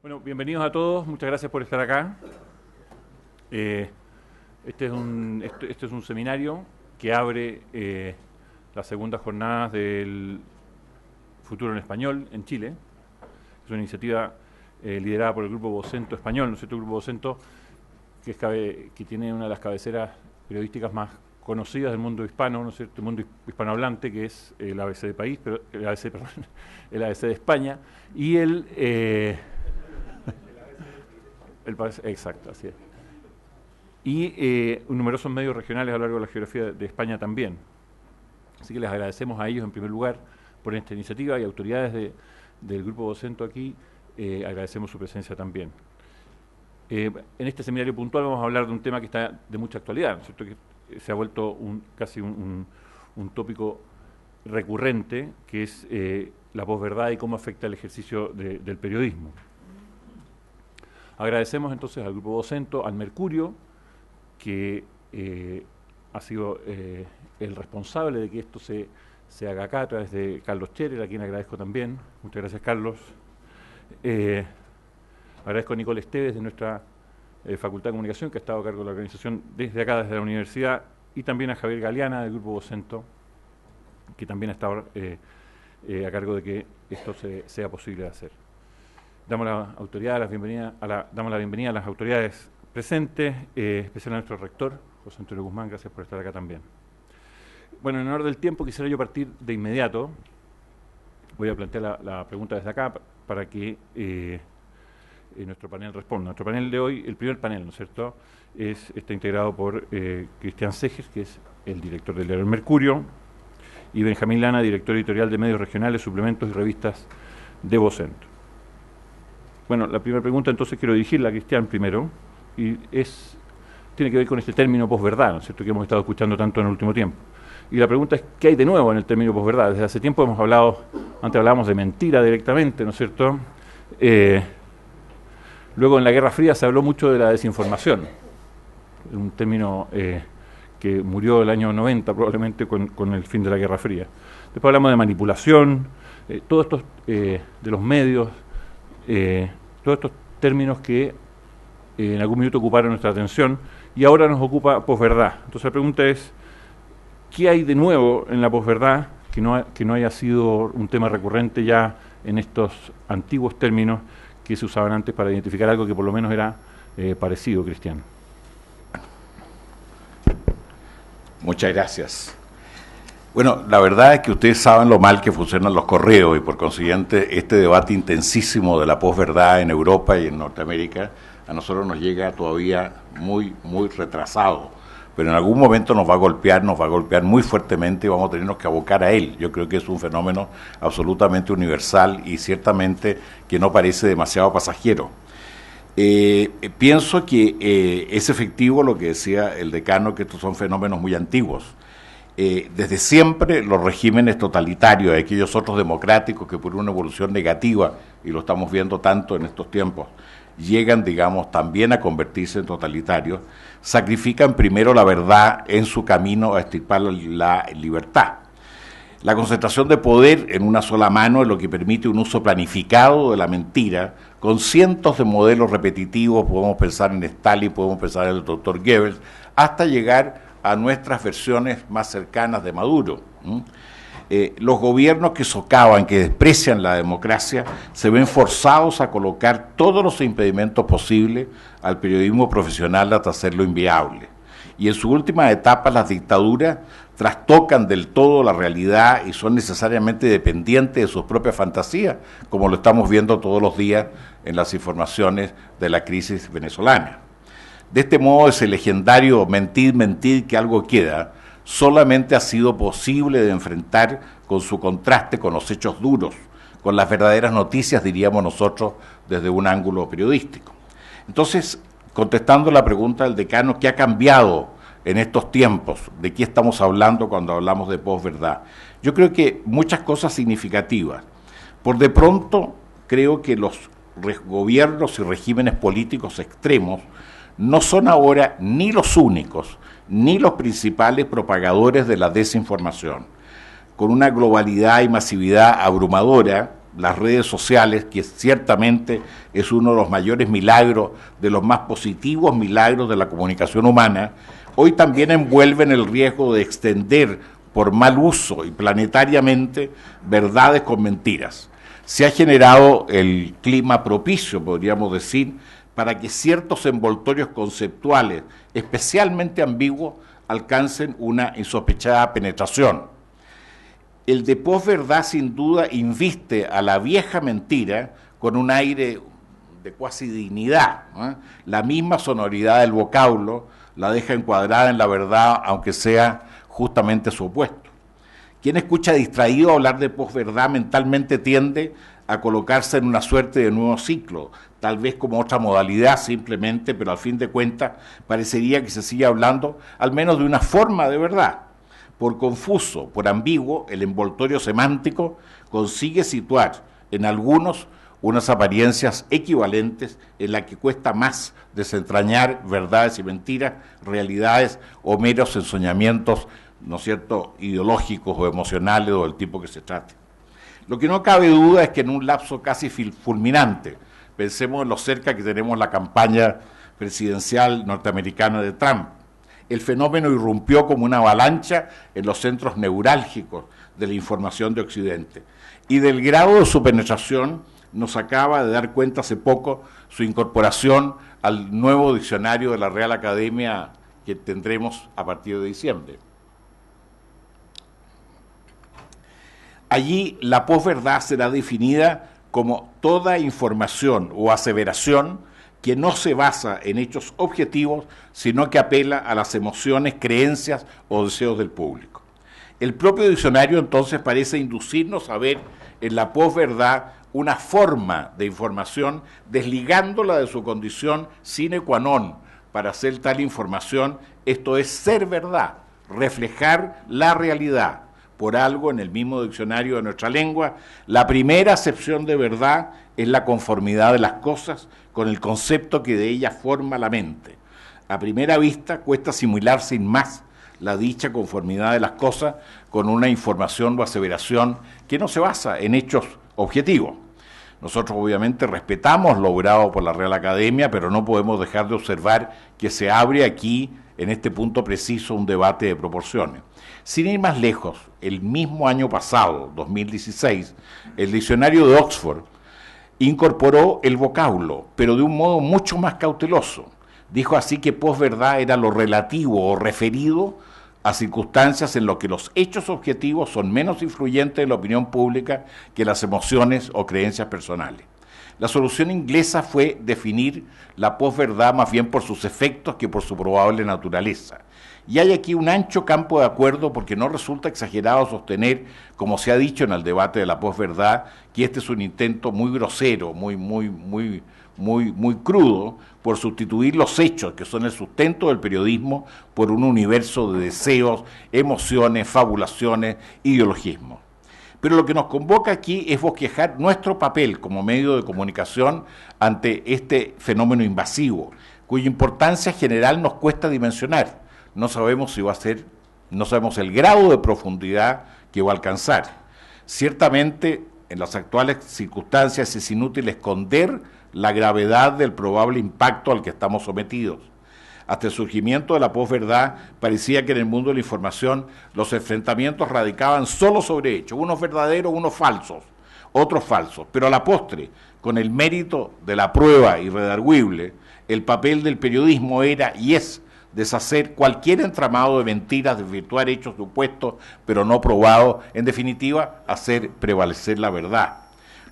Bueno, bienvenidos a todos, muchas gracias por estar acá. Este es un seminario que abre las segundas jornadas del Futuro en Español en Chile. Es una iniciativa liderada por el Grupo Vocento Español, ¿no es cierto? El Grupo Vocento, que tiene una de las cabeceras periodísticas más conocidas del mundo hispano, ¿no es cierto? El mundo hispanohablante, que es el ABC de país, pero el ABC de España, y exacto, así es. Y numerosos medios regionales a lo largo de la geografía de España también. Así que les agradecemos a ellos en primer lugar por esta iniciativa y autoridades del Grupo Vocento aquí, agradecemos su presencia también. En este seminario puntual vamos a hablar de un tema que está de mucha actualidad, ¿no es cierto? Que se ha vuelto casi un tópico recurrente, que es la posverdad y cómo afecta el ejercicio del periodismo. Agradecemos entonces al Grupo Vocento, al Mercurio, que ha sido el responsable de que esto se haga acá a través de Carlos Scherer, a quien agradezco también. Muchas gracias, Carlos. Agradezco a Nicole Esteves de nuestra Facultad de Comunicación, que ha estado a cargo de la organización desde acá, desde la universidad, y también a Javier Galeana del Grupo Vocento, que también ha estado a cargo de que esto sea posible de hacer. Damos la bienvenida a las autoridades presentes, especialmente a nuestro rector, José Antonio Guzmán, gracias por estar acá también. Bueno, en honor del tiempo quisiera yo partir de inmediato. Voy a plantear la pregunta desde acá para que nuestro panel responda. Nuestro panel de hoy, el primer panel, ¿no es cierto?, está integrado por Cristian Seger, que es el director del diario El Mercurio, y Benjamín Lana, director editorial de medios regionales, suplementos y revistas de Vocento. Bueno, la primera pregunta entonces quiero dirigirla a Cristian primero, y tiene que ver con este término posverdad, ¿no es cierto?, que hemos estado escuchando tanto en el último tiempo. Y la pregunta es, ¿qué hay de nuevo en el término posverdad? Desde hace tiempo antes hablábamos de mentira directamente, ¿no es cierto? Luego en la Guerra Fría se habló mucho de la desinformación, un término que murió el año 90 probablemente con el fin de la Guerra Fría. Después hablamos de manipulación, todos estos de los medios, todos estos términos que en algún minuto ocuparon nuestra atención y ahora nos ocupa posverdad. Entonces la pregunta es, ¿qué hay de nuevo en la posverdad que no haya sido un tema recurrente ya en estos antiguos términos que se usaban antes para identificar algo que por lo menos era parecido, Cristian? Muchas gracias. Bueno, la verdad es que ustedes saben lo mal que funcionan los correos y por consiguiente este debate intensísimo de la posverdad en Europa y en Norteamérica a nosotros nos llega todavía muy retrasado, pero en algún momento nos va a golpear muy fuertemente y vamos a tenernos que abocar a él. Yo creo que es un fenómeno absolutamente universal y ciertamente que no parece demasiado pasajero. Pienso que es efectivo lo que decía el decano, que estos son fenómenos muy antiguos. Desde siempre los regímenes totalitarios, aquellos otros democráticos que por una evolución negativa, y lo estamos viendo tanto en estos tiempos, llegan, digamos, también a convertirse en totalitarios, sacrifican primero la verdad en su camino a extirpar la libertad. La concentración de poder en una sola mano es lo que permite un uso planificado de la mentira, con cientos de modelos repetitivos. Podemos pensar en Stalin, podemos pensar en el doctor Goebbels, hasta llegar a nuestras versiones más cercanas de Maduro. Los gobiernos que socavan, que desprecian la democracia, se ven forzados a colocar todos los impedimentos posibles al periodismo profesional hasta hacerlo inviable. Y en su última etapa las dictaduras trastocan del todo la realidad y son necesariamente dependientes de sus propias fantasías, como lo estamos viendo todos los días en las informaciones de la crisis venezolana. De este modo, ese legendario mentir, que algo queda, solamente ha sido posible de enfrentar con su contraste con los hechos duros, con las verdaderas noticias, diríamos nosotros, desde un ángulo periodístico. Entonces, contestando la pregunta del decano, ¿qué ha cambiado en estos tiempos? ¿De qué estamos hablando cuando hablamos de posverdad? Yo creo que muchas cosas significativas. Por de pronto, creo que los gobiernos y regímenes políticos extremos no son ahora ni los únicos, ni los principales propagadores de la desinformación. Con una globalidad y masividad abrumadora, las redes sociales, que ciertamente es uno de los mayores milagros, de los más positivos milagros de la comunicación humana, hoy también envuelven el riesgo de extender por mal uso y planetariamente verdades con mentiras. Se ha generado el clima propicio, podríamos decir, para que ciertos envoltorios conceptuales, especialmente ambiguos, alcancen una insospechada penetración. El de posverdad sin duda inviste a la vieja mentira con un aire de cuasi dignidad, ¿no? La misma sonoridad del vocablo la deja encuadrada en la verdad, aunque sea justamente su opuesto. Quien escucha distraído hablar de posverdad mentalmente tiende a colocarse en una suerte de nuevo ciclo, tal vez como otra modalidad simplemente, pero al fin de cuentas parecería que se sigue hablando al menos de una forma de verdad. Por confuso, por ambiguo, el envoltorio semántico consigue situar en algunos unas apariencias equivalentes en las que cuesta más desentrañar verdades y mentiras, realidades o meros ensoñamientos, ¿no es cierto?, ideológicos o emocionales o del tipo que se trate. Lo que no cabe duda es que en un lapso casi fulminante, pensemos en lo cerca que tenemos la campaña presidencial norteamericana de Trump, el fenómeno irrumpió como una avalancha en los centros neurálgicos de la información de Occidente. Y del grado de su penetración nos acaba de dar cuenta hace poco su incorporación al nuevo diccionario de la Real Academia que tendremos a partir de diciembre. Allí la posverdad será definida como toda información o aseveración que no se basa en hechos objetivos, sino que apela a las emociones, creencias o deseos del público. El propio diccionario entonces parece inducirnos a ver en la posverdad una forma de información desligándola de su condición sine qua non para hacer tal información, esto es ser verdad, reflejar la realidad. Por algo, en el mismo diccionario de nuestra lengua, la primera acepción de verdad es la conformidad de las cosas con el concepto que de ellas forma la mente. A primera vista cuesta asimilar sin más la dicha conformidad de las cosas con una información o aseveración que no se basa en hechos objetivos. Nosotros obviamente respetamos lo logrado por la Real Academia, pero no podemos dejar de observar que se abre aquí, en este punto preciso, un debate de proporciones. Sin ir más lejos, el mismo año pasado, 2016, el diccionario de Oxford incorporó el vocablo, pero de un modo mucho más cauteloso. Dijo así que posverdad era lo relativo o referido a circunstancias en las que los hechos objetivos son menos influyentes en la opinión pública que las emociones o creencias personales. La solución inglesa fue definir la posverdad más bien por sus efectos que por su probable naturaleza. Y hay aquí un ancho campo de acuerdo porque no resulta exagerado sostener, como se ha dicho en el debate de la posverdad, que este es un intento muy grosero, muy crudo, por sustituir los hechos, que son el sustento del periodismo, por un universo de deseos, emociones, fabulaciones, ideologismo. Pero lo que nos convoca aquí es bosquejar nuestro papel como medio de comunicación ante este fenómeno invasivo, cuya importancia general nos cuesta dimensionar. No sabemos si va a ser, no sabemos el grado de profundidad que va a alcanzar. Ciertamente, en las actuales circunstancias es inútil esconder la gravedad del probable impacto al que estamos sometidos. Hasta el surgimiento de la posverdad, parecía que en el mundo de la información los enfrentamientos radicaban solo sobre hechos, unos verdaderos, unos falsos, otros falsos. Pero a la postre, con el mérito de la prueba irredarguible, el papel del periodismo era y es deshacer cualquier entramado de mentiras, desvirtuar hechos supuestos, pero no probados, en definitiva, hacer prevalecer la verdad.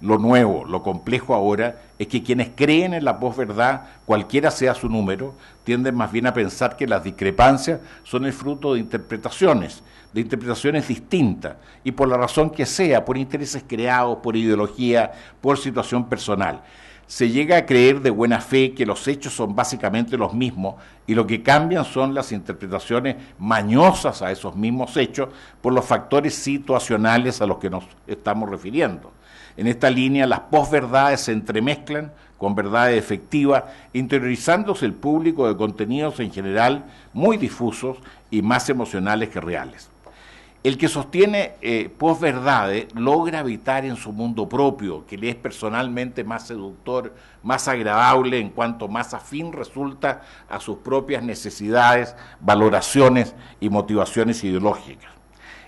Lo nuevo, lo complejo ahora, es que quienes creen en la posverdad, cualquiera sea su número, tienden más bien a pensar que las discrepancias son el fruto de interpretaciones distintas, y por la razón que sea, por intereses creados, por ideología, por situación personal. Se llega a creer de buena fe que los hechos son básicamente los mismos y lo que cambian son las interpretaciones mañosas a esos mismos hechos por los factores situacionales a los que nos estamos refiriendo. En esta línea, las posverdades se entremezclan con verdades efectivas, interiorizándose el público de contenidos en general muy difusos y más emocionales que reales. El que sostiene posverdades logra habitar en su mundo propio, que le es personalmente más seductor, más agradable, en cuanto más afín resulta a sus propias necesidades, valoraciones y motivaciones ideológicas.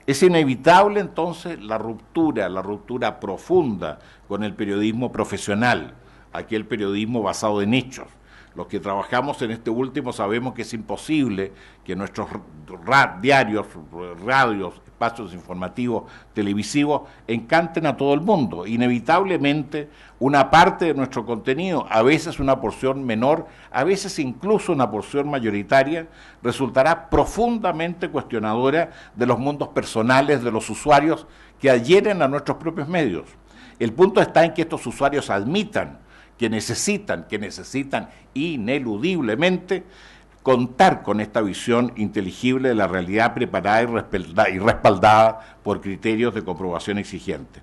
Es inevitable entonces la ruptura profunda con el periodismo profesional, aquel periodismo basado en hechos. Los que trabajamos en este último sabemos que es imposible que nuestros diarios, radios, espacios informativos, televisivos, encanten a todo el mundo. Inevitablemente, una parte de nuestro contenido, a veces una porción menor, a veces incluso una porción mayoritaria, resultará profundamente cuestionadora de los mundos personales de los usuarios que adhieren a nuestros propios medios. El punto está en que estos usuarios admitan que necesitan ineludiblemente contar con esta visión inteligible de la realidad preparada y respaldada por criterios de comprobación exigente.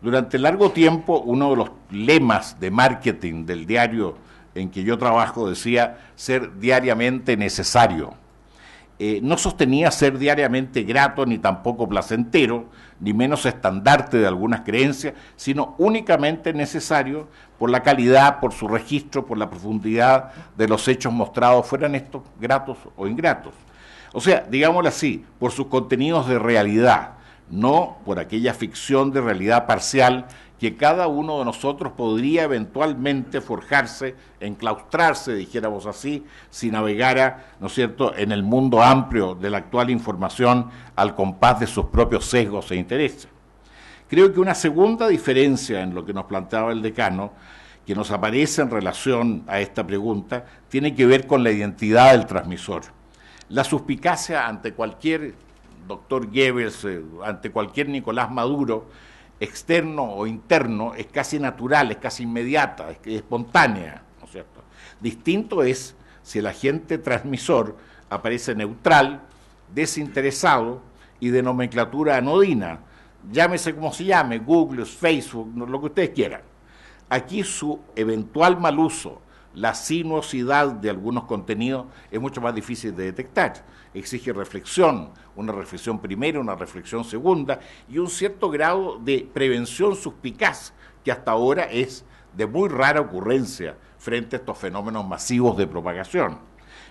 Durante largo tiempo, uno de los lemas de marketing del diario en que yo trabajo decía ser diariamente necesario. No sostenía ser diariamente grato, ni tampoco placentero, ni menos estandarte de algunas creencias, sino únicamente necesario por la calidad, por su registro, por la profundidad de los hechos mostrados, fueran estos gratos o ingratos. O sea, digámoslo así, por sus contenidos de realidad, no por aquella ficción de realidad parcial que cada uno de nosotros podría eventualmente forjarse, enclaustrarse, dijéramos así, si navegara, ¿no es cierto?, en el mundo amplio de la actual información al compás de sus propios sesgos e intereses. Creo que una segunda diferencia en lo que nos planteaba el decano, que nos aparece en relación a esta pregunta, tiene que ver con la identidad del transmisor. La suspicacia ante cualquier doctor Goebbels, ante cualquier Nicolás Maduro, externo o interno, es casi natural, es casi inmediata, es espontánea, ¿no es cierto? Distinto es si el agente transmisor aparece neutral, desinteresado y de nomenclatura anodina, llámese como se llame, Google, Facebook, lo que ustedes quieran. Aquí su eventual mal uso, la sinuosidad de algunos contenidos es mucho más difícil de detectar. Exige reflexión, una reflexión primera, una reflexión segunda y un cierto grado de prevención suspicaz que hasta ahora es de muy rara ocurrencia frente a estos fenómenos masivos de propagación.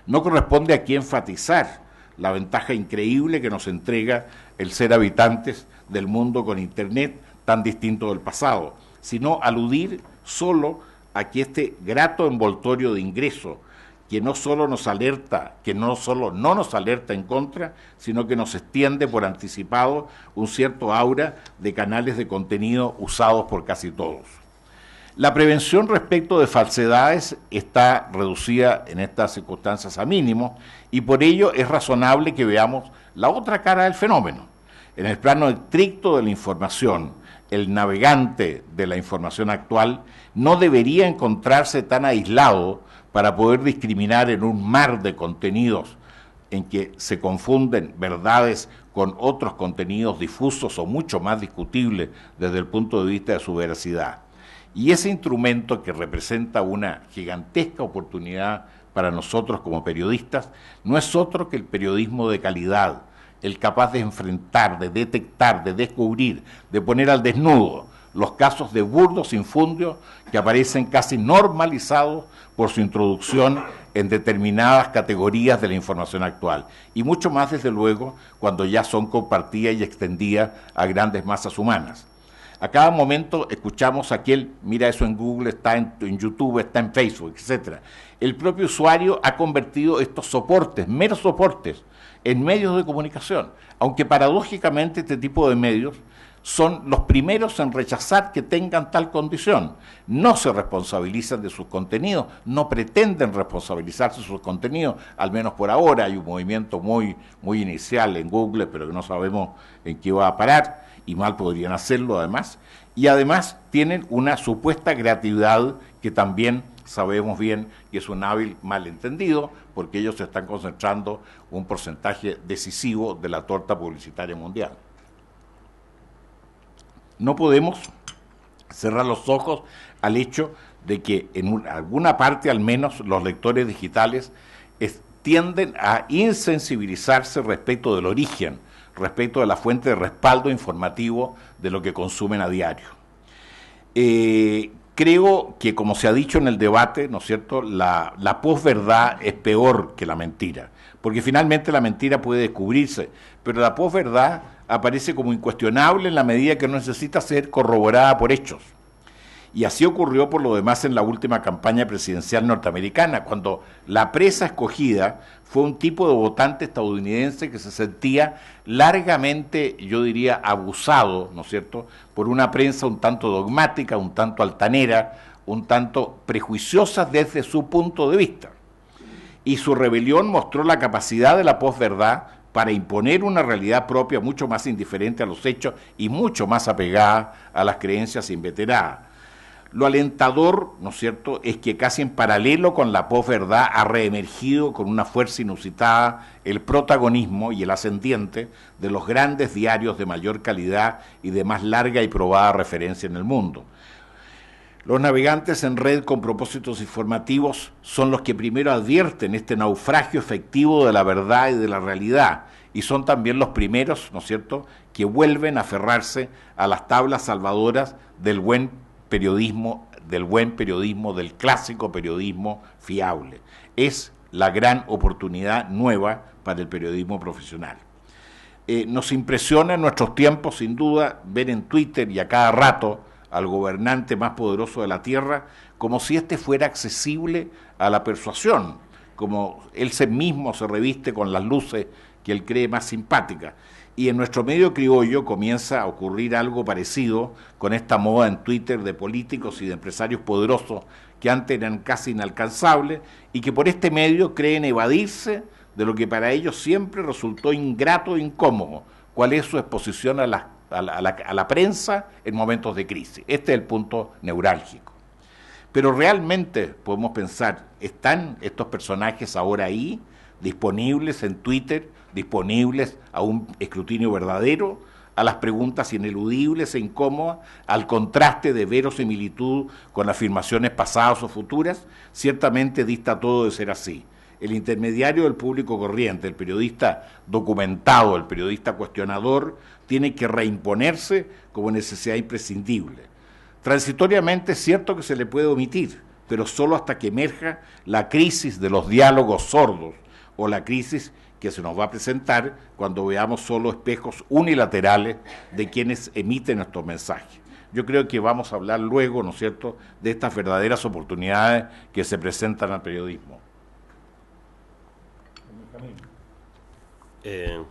No corresponde aquí enfatizar la ventaja increíble que nos entrega el ser habitantes del mundo con Internet tan distinto del pasado, sino aludir solo a que este grato envoltorio de ingreso que no solo nos alerta, que no solo no nos alerta en contra, sino que nos extiende por anticipado un cierto aura de canales de contenido usados por casi todos. La prevención respecto de falsedades está reducida en estas circunstancias a mínimos y por ello es razonable que veamos la otra cara del fenómeno. En el plano estricto de la información, el navegante de la información actual no debería encontrarse tan aislado para poder discriminar en un mar de contenidos en que se confunden verdades con otros contenidos difusos o mucho más discutibles desde el punto de vista de su veracidad. Y ese instrumento que representa una gigantesca oportunidad para nosotros como periodistas no es otro que el periodismo de calidad, el capaz de enfrentar, de detectar, de descubrir, de poner al desnudo los casos de burdos infundios que aparecen casi normalizados por su introducción en determinadas categorías de la información actual, y mucho más desde luego cuando ya son compartidas y extendidas a grandes masas humanas. A cada momento escuchamos aquel, mira eso en Google, está en YouTube, está en Facebook, etc. El propio usuario ha convertido estos soportes, meros soportes, en medios de comunicación, aunque paradójicamente este tipo de medios son los primeros en rechazar que tengan tal condición. No se responsabilizan de sus contenidos, no pretenden responsabilizarse de sus contenidos, al menos por ahora. Hay un movimiento muy inicial en Google, pero que no sabemos en qué va a parar, y mal podrían hacerlo además. Y además tienen una supuesta creatividad que también sabemos bien que es un hábil malentendido, porque ellos están concentrando un porcentaje decisivo de la torta publicitaria mundial. No podemos cerrar los ojos al hecho de que en alguna parte al menos los lectores digitales tienden a insensibilizarse respecto del origen respecto de la fuente de respaldo informativo de lo que consumen a diario. Creo que, como se ha dicho en el debate, ¿no es cierto?, la posverdad es peor que la mentira, porque finalmente la mentira puede descubrirse, pero la posverdad aparece como incuestionable en la medida que no necesita ser corroborada por hechos. Y así ocurrió por lo demás en la última campaña presidencial norteamericana, cuando la presa escogida fue un tipo de votante estadounidense que se sentía largamente, yo diría, abusado, ¿no es cierto?, por una prensa un tanto dogmática, un tanto altanera, un tanto prejuiciosa desde su punto de vista. Y su rebelión mostró la capacidad de la posverdad para imponer una realidad propia mucho más indiferente a los hechos y mucho más apegada a las creencias inveteradas. Lo alentador, ¿no es cierto?, es que casi en paralelo con la posverdad ha reemergido con una fuerza inusitada el protagonismo y el ascendiente de los grandes diarios de mayor calidad y de más larga y probada referencia en el mundo. Los navegantes en red con propósitos informativos son los que primero advierten este naufragio efectivo de la verdad y de la realidad, y son también los primeros, ¿no es cierto?, que vuelven a aferrarse a las tablas salvadoras del buen periodismo, del clásico periodismo fiable. Es la gran oportunidad nueva para el periodismo profesional. Nos impresiona en nuestros tiempos, sin duda, ver en Twitter y a cada rato al gobernante más poderoso de la tierra como si éste fuera accesible a la persuasión, como él mismo se reviste con las luces que él cree más simpáticas. Y en nuestro medio criollo comienza a ocurrir algo parecido con esta moda en Twitter de políticos y de empresarios poderosos que antes eran casi inalcanzables y que por este medio creen evadirse de lo que para ellos siempre resultó ingrato e incómodo, cuál es su exposición a la prensa en momentos de crisis. Este es el punto neurálgico. Pero realmente podemos pensar, ¿están estos personajes ahora ahí, disponibles en Twitter, disponibles a un escrutinio verdadero, a las preguntas ineludibles e incómodas, al contraste de verosimilitud con afirmaciones pasadas o futuras? Ciertamente dista todo de ser así. El intermediario del público corriente, el periodista documentado, el periodista cuestionador, tiene que reimponerse como necesidad imprescindible. Transitoriamente es cierto que se le puede omitir, pero solo hasta que emerja la crisis de los diálogos sordos o la crisis que se nos va a presentar cuando veamos solo espejos unilaterales de quienes emiten estos mensajes. Yo creo que vamos a hablar luego, ¿no es cierto?, de estas verdaderas oportunidades que se presentan al periodismo.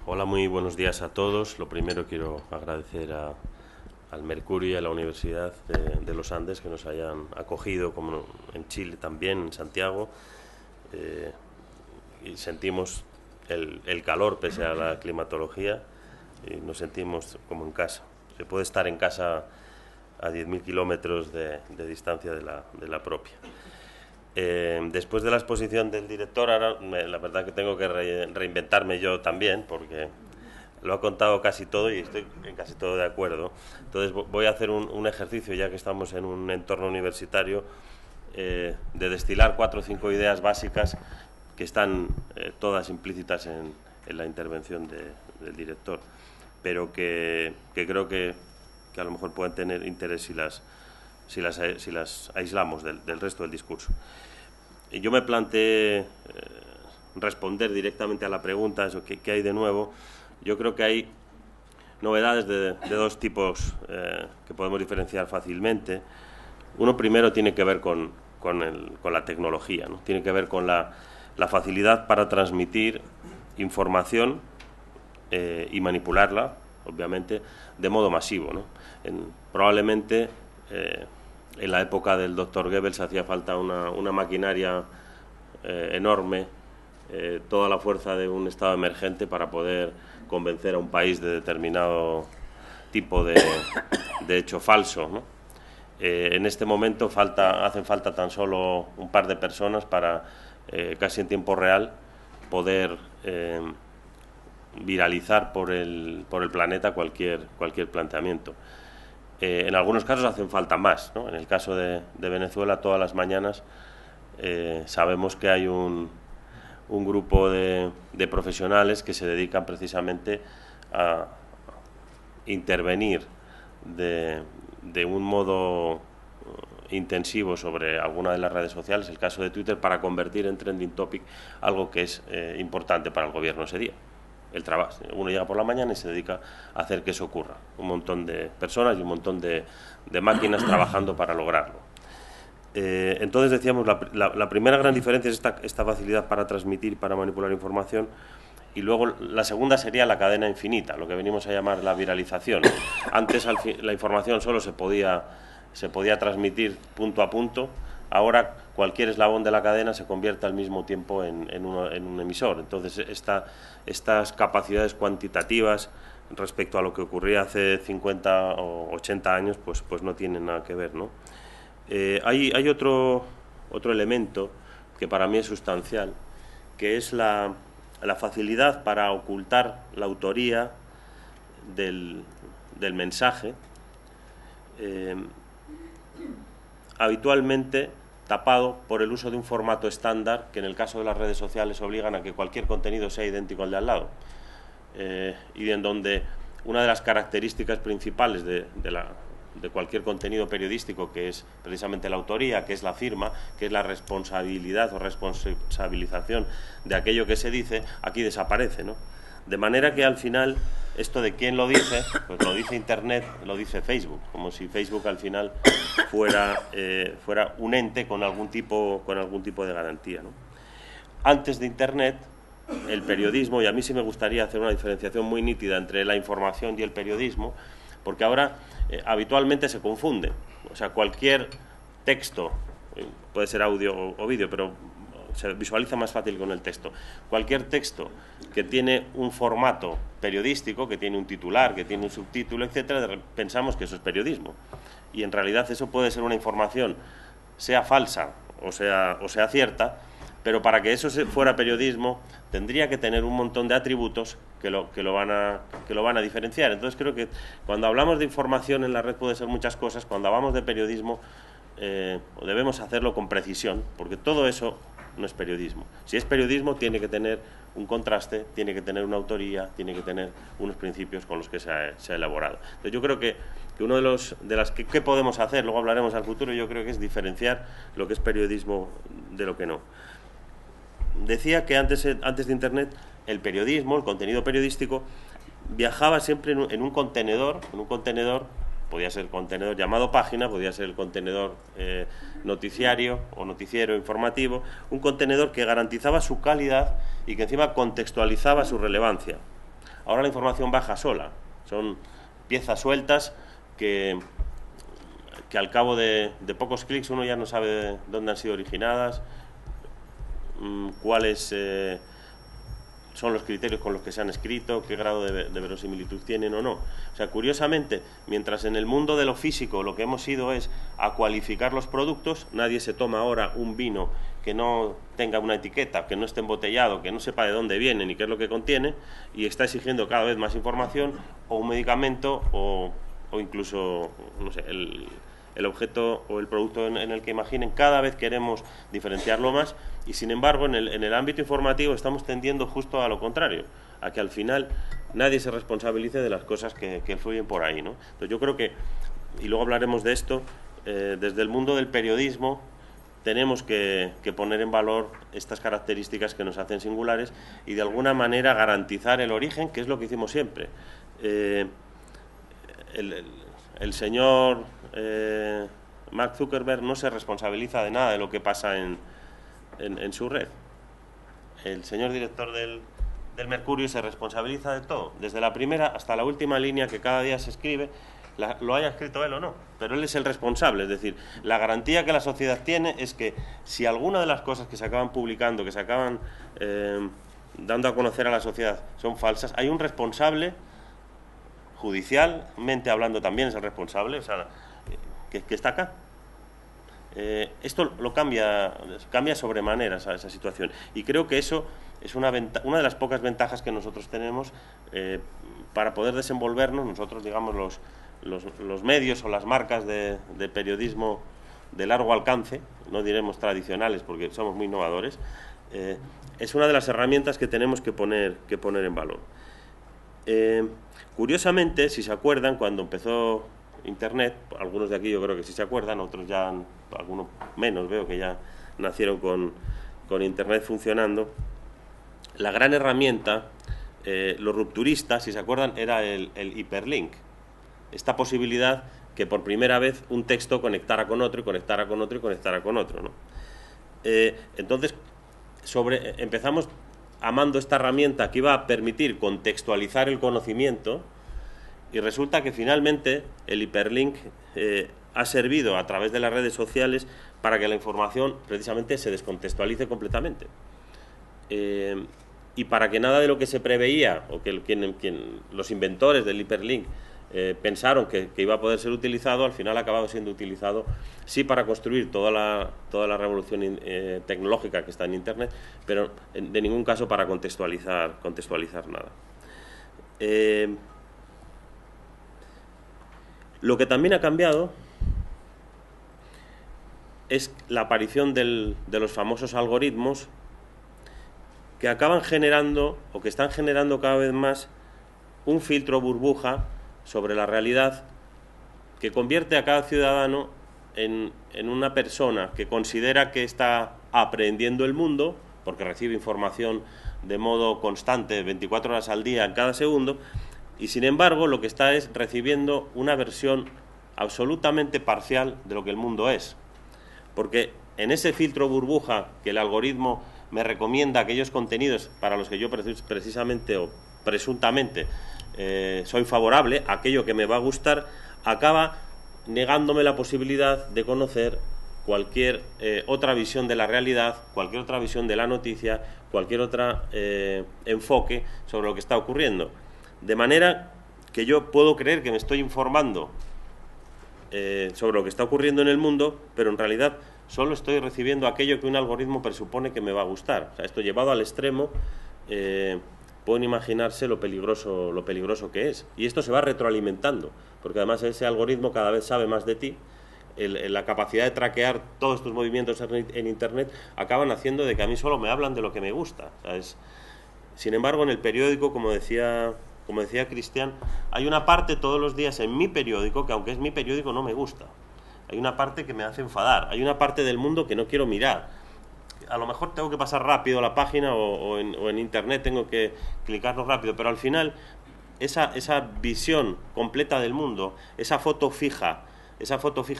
Hola, muy buenos días a todos. Lo primero quiero agradecer al Mercurio y a la Universidad de los Andes que nos hayan acogido, como en Chile también, en Santiago, y sentimos el calor pese a la climatología y nos sentimos como en casa. Se puede estar en casa a 10.000 kilómetros de distancia de la propia. Después de la exposición del director, ahora la verdad que tengo que reinventarme yo también, porque lo ha contado casi todo y estoy en casi todo de acuerdo. Entonces voy a hacer un ejercicio, ya que estamos en un entorno universitario, de destilar 4 o 5 ideas básicas que están todas implícitas en la intervención del director, pero que creo que a lo mejor pueden tener interés si las aislamos del resto del discurso. Y yo me planteé responder directamente a la pregunta, eso, ¿qué hay de nuevo? Yo creo que hay novedades de 2 tipos que podemos diferenciar fácilmente. Uno primero tiene que ver con la tecnología, ¿no? Tiene que ver con la facilidad para transmitir información y manipularla, obviamente, de modo masivo, ¿no? Probablemente en la época del doctor Goebbels hacía falta una maquinaria enorme, toda la fuerza de un estado emergente para poder convencer a un país de determinado tipo de hecho falso, ¿no? En este momento hacen falta tan solo un par de personas para casi en tiempo real poder viralizar por el planeta cualquier planteamiento. En algunos casos hacen falta más, ¿no? En el caso de Venezuela, todas las mañanas sabemos que hay un grupo de profesionales que se dedican precisamente a intervenir de un modo intensivo sobre alguna de las redes sociales, el caso de Twitter, para convertir en trending topic algo que es importante para el gobierno ese día. El trabajo. Uno llega por la mañana y se dedica a hacer que eso ocurra. Un montón de personas y un montón de máquinas trabajando para lograrlo. Entonces decíamos, la primera gran diferencia es esta facilidad para transmitir y para manipular información, y luego la segunda sería la cadena infinita, lo que venimos a llamar la viralización. Antes la información solo se podía transmitir punto a punto. Ahora cualquier eslabón de la cadena se convierte al mismo tiempo en un emisor. Entonces estas capacidades cuantitativas respecto a lo que ocurría hace 50 o 80 años pues no tienen nada que ver, ¿no? Hay otro elemento que para mí es sustancial, que es la facilidad para ocultar la autoría del mensaje, habitualmente tapado por el uso de un formato estándar que en el caso de las redes sociales obligan a que cualquier contenido sea idéntico al de al lado, y en donde una de las características principales de cualquier contenido periodístico, que es precisamente la autoría, que es la firma, que es la responsabilidad o responsabilización de aquello que se dice, aquí desaparece, ¿no? De manera que al final, esto de quién lo dice, pues lo dice Internet, lo dice Facebook, como si Facebook al final fuera un ente con algún tipo de garantía, ¿no? Antes de Internet, el periodismo, y a mí sí me gustaría hacer una diferenciación muy nítida entre la información y el periodismo, porque ahora habitualmente se confunde. O sea, cualquier texto, puede ser audio o vídeo, pero se visualiza más fácil con el texto. Cualquier texto que tiene un formato periodístico, que tiene un titular, que tiene un subtítulo, etcétera, pensamos que eso es periodismo. Y en realidad eso puede ser una información, sea falsa o sea cierta, pero para que eso fuera periodismo tendría que tener un montón de atributos que lo van a diferenciar. Entonces creo que cuando hablamos de información en la red puede ser muchas cosas. Cuando hablamos de periodismo debemos hacerlo con precisión, porque todo eso no es periodismo. Si es periodismo tiene que tener un contraste, tiene que tener una autoría, tiene que tener unos principios con los que se ha elaborado. Entonces yo creo que uno de las que podemos hacer, luego hablaremos al futuro, yo creo que es diferenciar lo que es periodismo de lo que no. Decía que antes de Internet el periodismo, el contenido periodístico, viajaba siempre en un contenedor, podía ser el contenedor llamado página, podía ser el contenedor noticiario o noticiero informativo, un contenedor que garantizaba su calidad y que encima contextualizaba su relevancia. Ahora la información baja sola, son piezas sueltas que al cabo de pocos clics uno ya no sabe dónde han sido originadas, cuáles son los criterios con los que se han escrito, qué grado de verosimilitud tienen o no. O sea, curiosamente, mientras en el mundo de lo físico lo que hemos ido es a cualificar los productos, nadie se toma ahora un vino que no tenga una etiqueta, que no esté embotellado, que no sepa de dónde viene ni qué es lo que contiene, y está exigiendo cada vez más información, o un medicamento, o incluso, no sé, el objeto o el producto en el que imaginen. Cada vez queremos diferenciarlo más, y sin embargo en el ámbito informativo estamos tendiendo justo a lo contrario, a que al final nadie se responsabilice de las cosas que fluyen por ahí, ¿no? Entonces yo creo que, y luego hablaremos de esto, desde el mundo del periodismo tenemos que poner en valor estas características que nos hacen singulares y de alguna manera garantizar el origen, que es lo que hicimos siempre. El señor Mark Zuckerberg no se responsabiliza de nada de lo que pasa en su red. El señor director del Mercurio se responsabiliza de todo, desde la primera hasta la última línea que cada día se escribe, lo haya escrito él o no, pero él es el responsable. Es decir, la garantía que la sociedad tiene es que si alguna de las cosas que se acaban publicando, que se acaban dando a conocer a la sociedad son falsas, hay un responsable, judicialmente hablando también es el responsable, o sea, que está acá. Esto lo cambia sobremanera esa situación, y creo que eso es una de las pocas ventajas que nosotros tenemos para poder desenvolvernos, nosotros, digamos, los medios o las marcas de periodismo de largo alcance, no diremos tradicionales porque somos muy innovadores, es una de las herramientas que tenemos que poner en valor. Curiosamente, si se acuerdan, cuando empezó Internet, algunos de aquí yo creo que sí se acuerdan, otros ya, algunos menos, veo que ya nacieron con Internet funcionando. La gran herramienta, los rupturistas, si se acuerdan, era el hiperlink. Esta posibilidad que por primera vez un texto conectara con otro, y conectara con otro, y conectara con otro, ¿no? Entonces, empezamos amando esta herramienta que iba a permitir contextualizar el conocimiento, y resulta que finalmente el hiperlink ha servido a través de las redes sociales para que la información precisamente se descontextualice completamente. Y para que nada de lo que se preveía, o que los inventores del hiperlink pensaron que iba a poder ser utilizado, al final ha acabado siendo utilizado, sí, para construir toda la revolución tecnológica que está en Internet, pero de ningún caso para contextualizar nada. Lo que también ha cambiado es la aparición de los famosos algoritmos, que acaban generando, o que están generando cada vez más, un filtro burbuja sobre la realidad, que convierte a cada ciudadano en una persona que considera que está aprendiendo el mundo, porque recibe información de modo constante, 24 horas al día, en cada segundo, y sin embargo lo que está es recibiendo una versión absolutamente parcial de lo que el mundo es. Porque en ese filtro burbuja que el algoritmo me recomienda aquellos contenidos para los que yo precisamente o presuntamente soy favorable, aquello que me va a gustar, acaba negándome la posibilidad de conocer cualquier otra visión de la realidad, cualquier otra visión de la noticia, cualquier otro enfoque sobre lo que está ocurriendo. De manera que yo puedo creer que me estoy informando sobre lo que está ocurriendo en el mundo, pero en realidad solo estoy recibiendo aquello que un algoritmo presupone que me va a gustar. O sea, esto llevado al extremo, pueden imaginarse lo peligroso que es. Y esto se va retroalimentando, porque además ese algoritmo cada vez sabe más de ti. La capacidad de traquear todos tus movimientos en Internet acaban haciendo de que a mí solo me hablan de lo que me gusta. O sea, sin embargo, en el periódico, como decía Cristian, hay una parte todos los días en mi periódico que, aunque es mi periódico, no me gusta. Hay una parte que me hace enfadar, hay una parte del mundo que no quiero mirar. A lo mejor tengo que pasar rápido la página o en Internet tengo que clicarlo rápido, pero al final esa visión completa del mundo, esa foto fija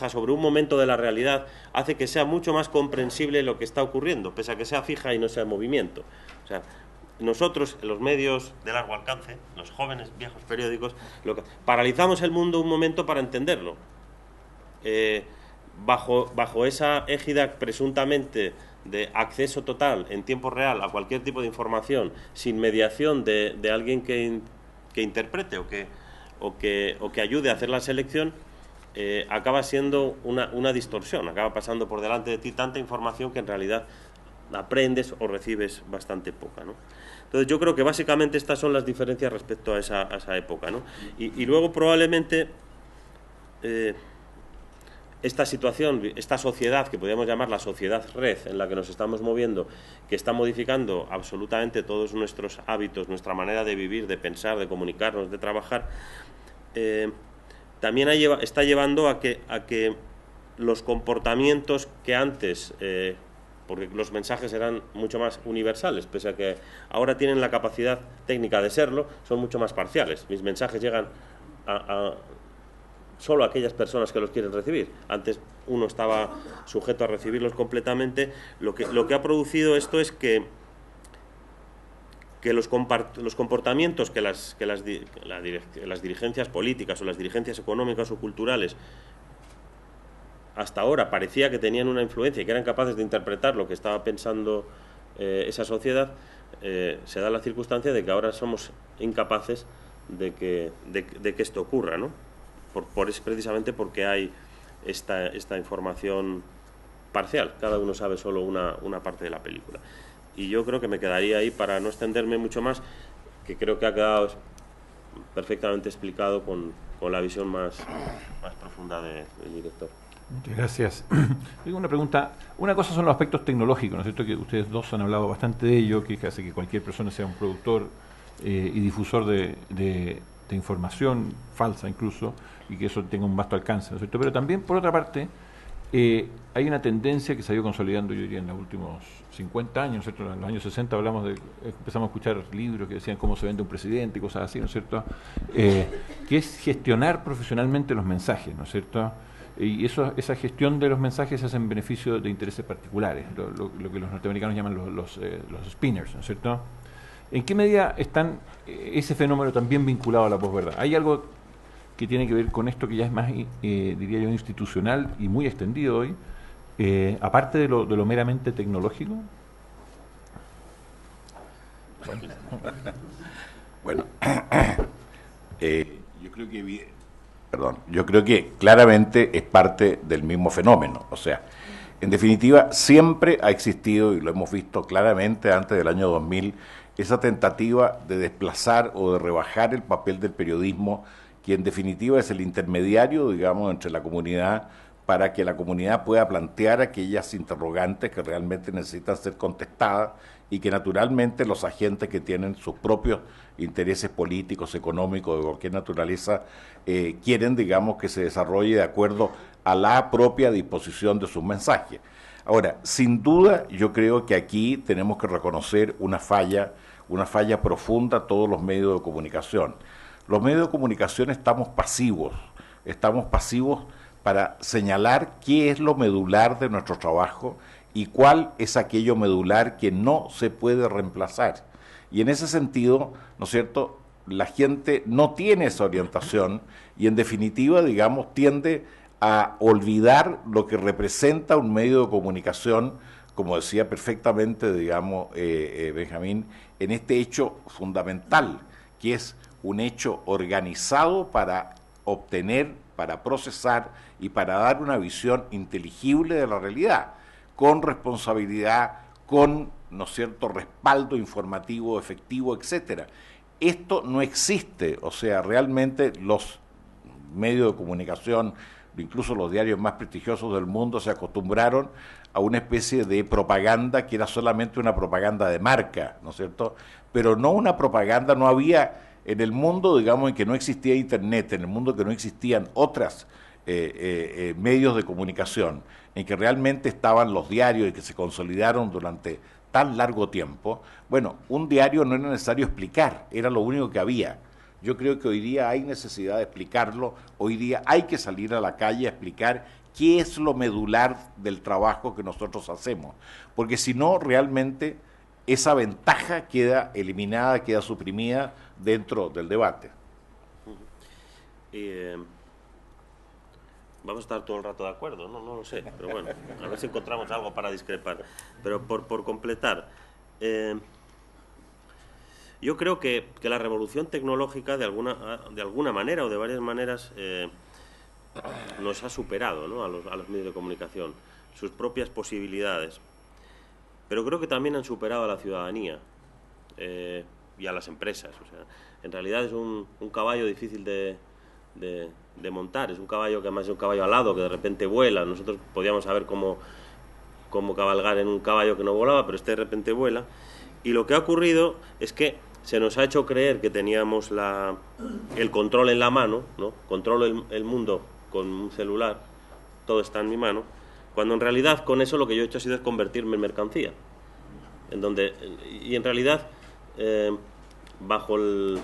sobre un momento de la realidad, hace que sea mucho más comprensible lo que está ocurriendo, pese a que sea fija y no sea en movimiento. O sea, nosotros, en los medios de largo alcance, los jóvenes, viejos periódicos, paralizamos el mundo un momento para entenderlo. Bajo esa égida presuntamente de acceso total en tiempo real a cualquier tipo de información, sin mediación de alguien que interprete o que ayude a hacer la selección, acaba siendo una distorsión, acaba pasando por delante de ti tanta información que en realidad aprendes o recibes bastante poca, ¿no? Entonces yo creo que básicamente estas son las diferencias respecto a esa época, ¿no? Y luego probablemente esta situación, esta sociedad, que podríamos llamar la sociedad red en la que nos estamos moviendo, que está modificando absolutamente todos nuestros hábitos, nuestra manera de vivir, de pensar, de comunicarnos, de trabajar, también está llevando a que los comportamientos que antes, porque los mensajes eran mucho más universales, pese a que ahora tienen la capacidad técnica de serlo, son mucho más parciales. Mis mensajes llegan solo a aquellas personas que los quieren recibir. Antes uno estaba sujeto a recibirlos completamente. Lo que ha producido esto es que los comportamientos que las dirigencias políticas o las dirigencias económicas o culturales hasta ahora parecía que tenían una influencia y que eran capaces de interpretar lo que estaba pensando esa sociedad, se da la circunstancia de que ahora somos incapaces de que esto ocurra, ¿no? Precisamente porque hay esta información parcial, cada uno sabe solo una parte de la película. Y yo creo que me quedaría ahí para no extenderme mucho más, que creo que ha quedado perfectamente explicado con la visión más profunda del director. Muchas gracias. Tengo una pregunta. Una cosa son los aspectos tecnológicos, ¿no es cierto? Que ustedes dos han hablado bastante de ello, que hace que cualquier persona sea un productor y difusor de información falsa incluso, y que eso tenga un vasto alcance, ¿no es cierto? Pero también, por otra parte, hay una tendencia que se ha ido consolidando, yo diría, en los últimos 50 años, ¿no es cierto? En los años 60 empezamos a escuchar libros que decían cómo se vende un presidente y cosas así, ¿no es cierto? Que es gestionar profesionalmente los mensajes, ¿no es cierto? Y esa gestión de los mensajes se hace en beneficio de intereses particulares, lo que los norteamericanos llaman los spinners, ¿no es cierto? ¿En qué medida están ese fenómeno también vinculado a la posverdad? ¿Hay algo que tiene que ver con esto que ya es más, diría yo, institucional y muy extendido hoy, aparte de lo meramente tecnológico? Bueno, yo creo que claramente es parte del mismo fenómeno. O sea, en definitiva, siempre ha existido, y lo hemos visto claramente antes del año 2000, esa tentativa de desplazar o de rebajar el papel del periodismo, que en definitiva es el intermediario, digamos, entre la comunidad, para que la comunidad pueda plantear aquellas interrogantes que realmente necesitan ser contestadas y que naturalmente los agentes que tienen sus propios intereses políticos, económicos, de cualquier naturaleza, quieren, digamos, que se desarrolle de acuerdo a la propia disposición de sus mensajes. Ahora, sin duda, yo creo que aquí tenemos que reconocer una falla profunda a todos los medios de comunicación. Los medios de comunicación estamos pasivos para señalar qué es lo medular de nuestro trabajo y cuál es aquello medular que no se puede reemplazar. Y en ese sentido, ¿no es cierto?, la gente no tiene esa orientación y en definitiva, digamos, tiende a olvidar lo que representa un medio de comunicación, como decía perfectamente, digamos, Benjamín, en este hecho fundamental, que es un hecho organizado para obtener, para procesar y para dar una visión inteligible de la realidad, con responsabilidad, con, ¿no es cierto?, respaldo informativo, efectivo, etcétera. Esto no existe, o sea, realmente los medios de comunicación, incluso los diarios más prestigiosos del mundo, se acostumbraron a una especie de propaganda que era solamente una propaganda de marca, ¿no es cierto?, pero no una propaganda, no había en el mundo, digamos, en que no existía Internet, en el mundo en que no existían otras medios de comunicación, en que realmente estaban los diarios y que se consolidaron durante tan largo tiempo, bueno, un diario no era necesario explicar, era lo único que había. Yo creo que hoy día hay necesidad de explicarlo, hoy día hay que salir a la calle a explicar qué es lo medular del trabajo que nosotros hacemos, porque si no, realmente esa ventaja queda eliminada, queda suprimida dentro del debate. Vamos a estar todo el rato de acuerdo, no lo sé, pero bueno, a ver si encontramos algo para discrepar. Pero por completar, yo creo que la revolución tecnológica de alguna manera o de varias maneras nos ha superado, ¿no?, a los medios de comunicación, sus propias posibilidades. Pero creo que también han superado a la ciudadanía y a las empresas. O sea, en realidad es un caballo difícil de montar, es un caballo que además es un caballo alado, que de repente vuela. Nosotros podíamos saber cómo cabalgar en un caballo que no volaba, pero este de repente vuela. Y lo que ha ocurrido es que se nos ha hecho creer que teníamos el control en la mano, ¿no? Controlo el mundo con un celular, todo está en mi mano, cuando en realidad con eso lo que yo he hecho ha sido convertirme en mercancía. Y en realidad, bajo el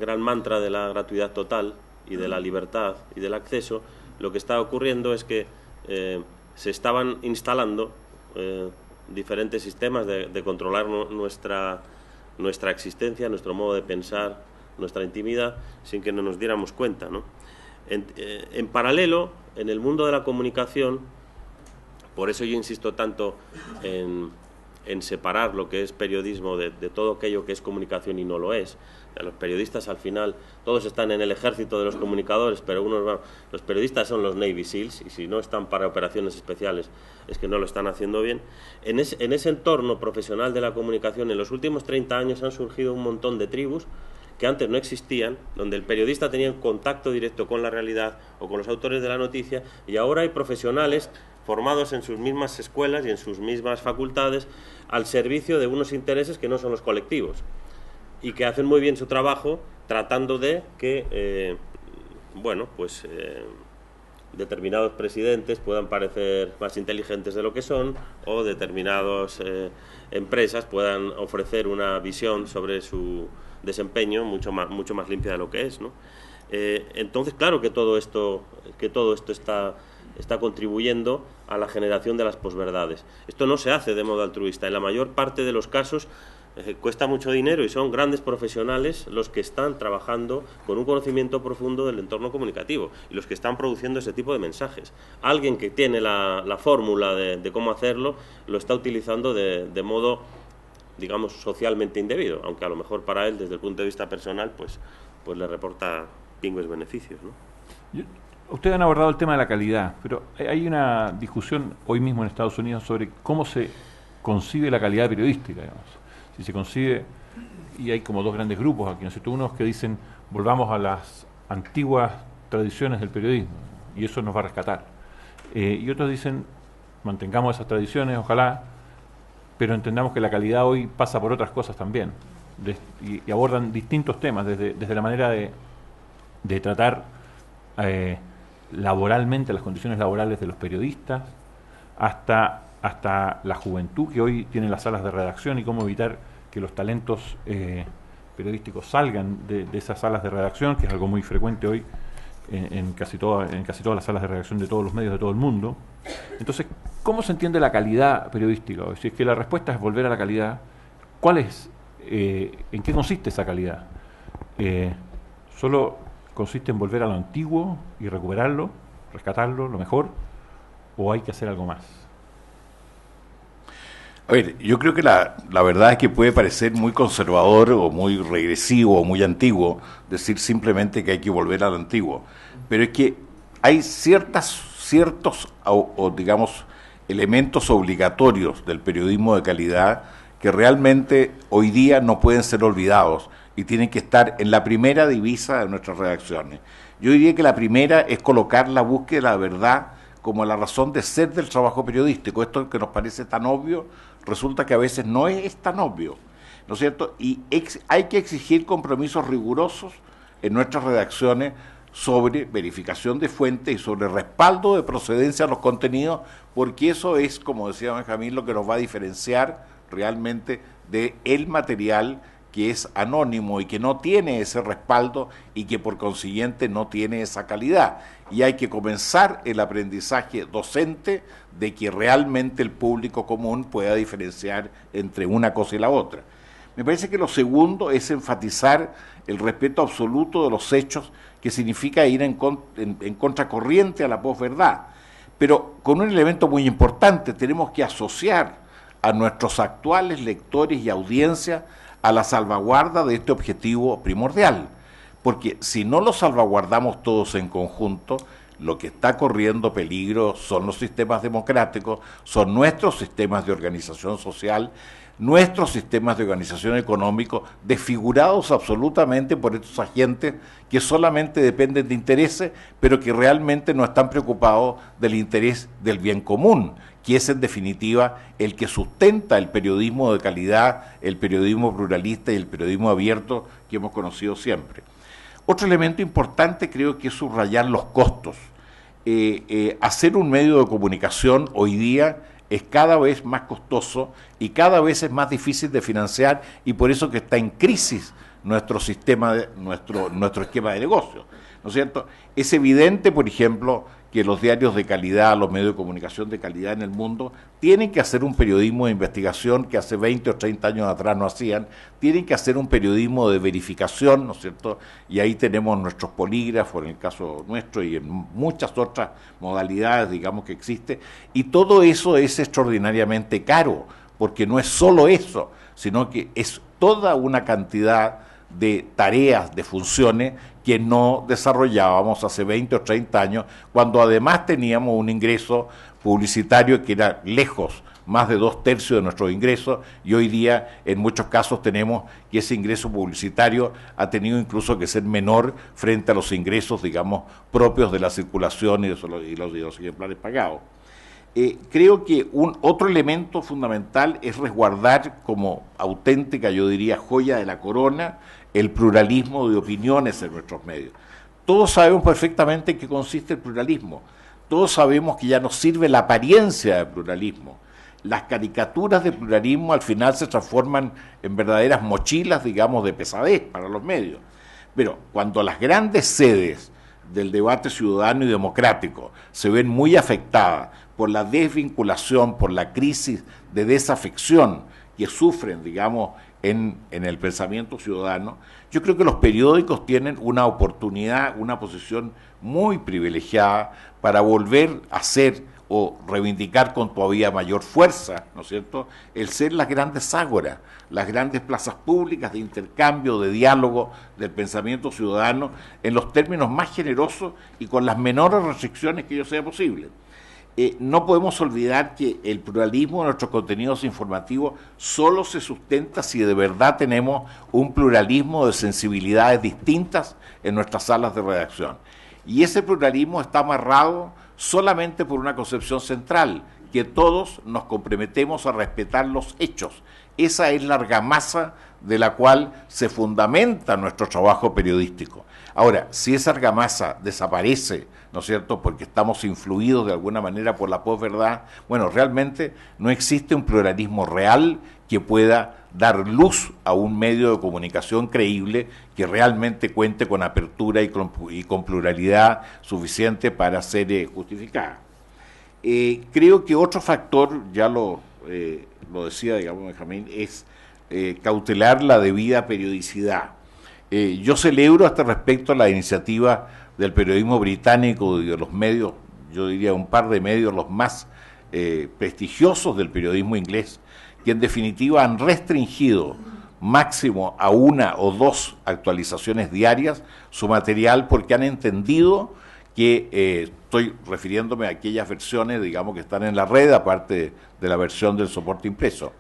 gran mantra de la gratuidad total y de la libertad y del acceso, lo que está ocurriendo es que se estaban instalando diferentes sistemas de controlar nuestra existencia, nuestro modo de pensar, nuestra intimidad, sin que no nos diéramos cuenta, ¿no? En paralelo, en el mundo de la comunicación, por eso yo insisto tanto en separar lo que es periodismo de todo aquello que es comunicación y no lo es. Los periodistas, al final, todos están en el ejército de los comunicadores, pero los periodistas son los Navy SEALs, y si no están para operaciones especiales es que no lo están haciendo bien. En ese entorno profesional de la comunicación, en los últimos 30 años han surgido un montón de tribus que antes no existían, donde el periodista tenía contacto directo con la realidad o con los autores de la noticia, y ahora hay profesionales formados en sus mismas escuelas y en sus mismas facultades al servicio de unos intereses que no son los colectivos y que hacen muy bien su trabajo tratando de que, determinados presidentes puedan parecer más inteligentes de lo que son, o determinadas empresas puedan ofrecer una visión sobre su desempeño mucho más limpia de lo que es, ¿no? Entonces, claro que todo esto está contribuyendo a la generación de las posverdades. Esto no se hace de modo altruista. En la mayor parte de los casos cuesta mucho dinero y son grandes profesionales los que están trabajando con un conocimiento profundo del entorno comunicativo y los que están produciendo ese tipo de mensajes. Alguien que tiene la fórmula de cómo hacerlo lo está utilizando de modo, digamos, socialmente indebido, aunque a lo mejor para él, desde el punto de vista personal, pues le reporta pingües beneficios, ¿no? Ustedes han abordado el tema de la calidad, pero hay una discusión hoy mismo en Estados Unidos sobre cómo se concibe la calidad periodística, digamos. Si se concibe, y hay como dos grandes grupos aquí, ¿no es cierto? Unos que dicen, volvamos a las antiguas tradiciones del periodismo, y eso nos va a rescatar. Y otros dicen, mantengamos esas tradiciones, ojalá, pero entendamos que la calidad hoy pasa por otras cosas también, y abordan distintos temas, desde la manera de tratar laboralmente las condiciones laborales de los periodistas, hasta la juventud que hoy tiene las salas de redacción y cómo evitar que los talentos periodísticos salgan de esas salas de redacción, que es algo muy frecuente hoy en casi todas las salas de redacción de todos los medios de todo el mundo. Entonces, ¿cómo se entiende la calidad periodística hoy? Si es que la respuesta es volver a la calidad, ¿cuál es? ¿En qué consiste esa calidad? ¿Solo consiste en volver a lo antiguo y recuperarlo, rescatarlo, lo mejor? ¿O hay que hacer algo más? A ver, yo creo que la verdad es que puede parecer muy conservador o muy regresivo o muy antiguo decir simplemente que hay que volver a lo antiguo, pero es que hay ciertos digamos, elementos obligatorios del periodismo de calidad que realmente hoy día no pueden ser olvidados y tienen que estar en la primera divisa de nuestras redacciones. Yo diría que la primera es colocar la búsqueda de la verdad como la razón de ser del trabajo periodístico. Esto que nos parece tan obvio, resulta que a veces no es tan obvio, ¿no es cierto? Y hay que exigir compromisos rigurosos en nuestras redacciones sobre verificación de fuentes y sobre respaldo de procedencia a los contenidos, porque eso es, como decía Benjamín, lo que nos va a diferenciar realmente del material que es anónimo y que no tiene ese respaldo y que por consiguiente no tiene esa calidad. Y hay que comenzar el aprendizaje docente de que realmente el público común pueda diferenciar entre una cosa y la otra. Me parece que lo segundo es enfatizar el respeto absoluto de los hechos, que significa ir en contracorriente a la posverdad. Pero con un elemento muy importante, tenemos que asociar a nuestros actuales lectores y audiencia a la salvaguarda de este objetivo primordial, porque si no lo salvaguardamos todos en conjunto, lo que está corriendo peligro son los sistemas democráticos, son nuestros sistemas de organización social, nuestros sistemas de organización económico, desfigurados absolutamente por estos agentes que solamente dependen de intereses, pero que realmente no están preocupados del interés del bien común, que es en definitiva el que sustenta el periodismo de calidad, el periodismo pluralista y el periodismo abierto que hemos conocido siempre. Otro elemento importante creo que es subrayar los costos. Hacer un medio de comunicación hoy día es cada vez más costoso y cada vez es más difícil de financiar, y por eso que está en crisis nuestro sistema, nuestro esquema de negocio, ¿no es cierto? Es evidente, por ejemplo, que los diarios de calidad, los medios de comunicación de calidad en el mundo, tienen que hacer un periodismo de investigación que hace 20 o 30 años atrás no hacían, tienen que hacer un periodismo de verificación, ¿no es cierto? Y ahí tenemos nuestros polígrafos, en el caso nuestro, y en muchas otras modalidades, digamos, que existe, y todo eso es extraordinariamente caro, porque no es solo eso, sino que es toda una cantidad de tareas, de funciones que no desarrollábamos hace 20 o 30 años, cuando además teníamos un ingreso publicitario que era lejos, más de 2/3 de nuestros ingresos, y hoy día en muchos casos tenemos que ese ingreso publicitario ha tenido incluso que ser menor frente a los ingresos, digamos, propios de la circulación y de los ejemplares pagados. Creo que otro elemento fundamental es resguardar como auténtica, yo diría, joya de la corona, el pluralismo de opiniones en nuestros medios. Todos sabemos perfectamente en qué consiste el pluralismo. Todos sabemos que ya no sirve la apariencia de pluralismo. Las caricaturas de pluralismo al final se transforman en verdaderas mochilas, digamos, de pesadez para los medios. Pero cuando las grandes sedes del debate ciudadano y democrático se ven muy afectadas por la desvinculación, por la crisis de desafección que sufren, digamos, en el pensamiento ciudadano, yo creo que los periódicos tienen una oportunidad, una posición muy privilegiada para volver a ser o reivindicar con todavía mayor fuerza, ¿no es cierto?, el ser las grandes ágoras, las grandes plazas públicas de intercambio, de diálogo del pensamiento ciudadano en los términos más generosos y con las menores restricciones que ello sea posible. No podemos olvidar que el pluralismo de nuestros contenidos informativos solo se sustenta si de verdad tenemos un pluralismo de sensibilidades distintas en nuestras salas de redacción. Y ese pluralismo está amarrado solamente por una concepción central, que todos nos comprometemos a respetar los hechos. Esa es la argamasa de la cual se fundamenta nuestro trabajo periodístico. Ahora, si esa argamasa desaparece, ¿no es cierto?, porque estamos influidos de alguna manera por la posverdad, bueno, realmente no existe un pluralismo real que pueda dar luz a un medio de comunicación creíble que realmente cuente con apertura y con pluralidad suficiente para ser justificada. Creo que otro factor, ya lo decía, digamos, Benjamín, es cautelar la debida periodicidad. Yo celebro a este respecto la iniciativa del periodismo británico y de los medios, yo diría un par de medios los más prestigiosos del periodismo inglés, que en definitiva han restringido máximo a 1 o 2 actualizaciones diarias su material porque han entendido que, estoy refiriéndome a aquellas versiones, digamos, que están en la red, aparte de la versión del soporte impreso.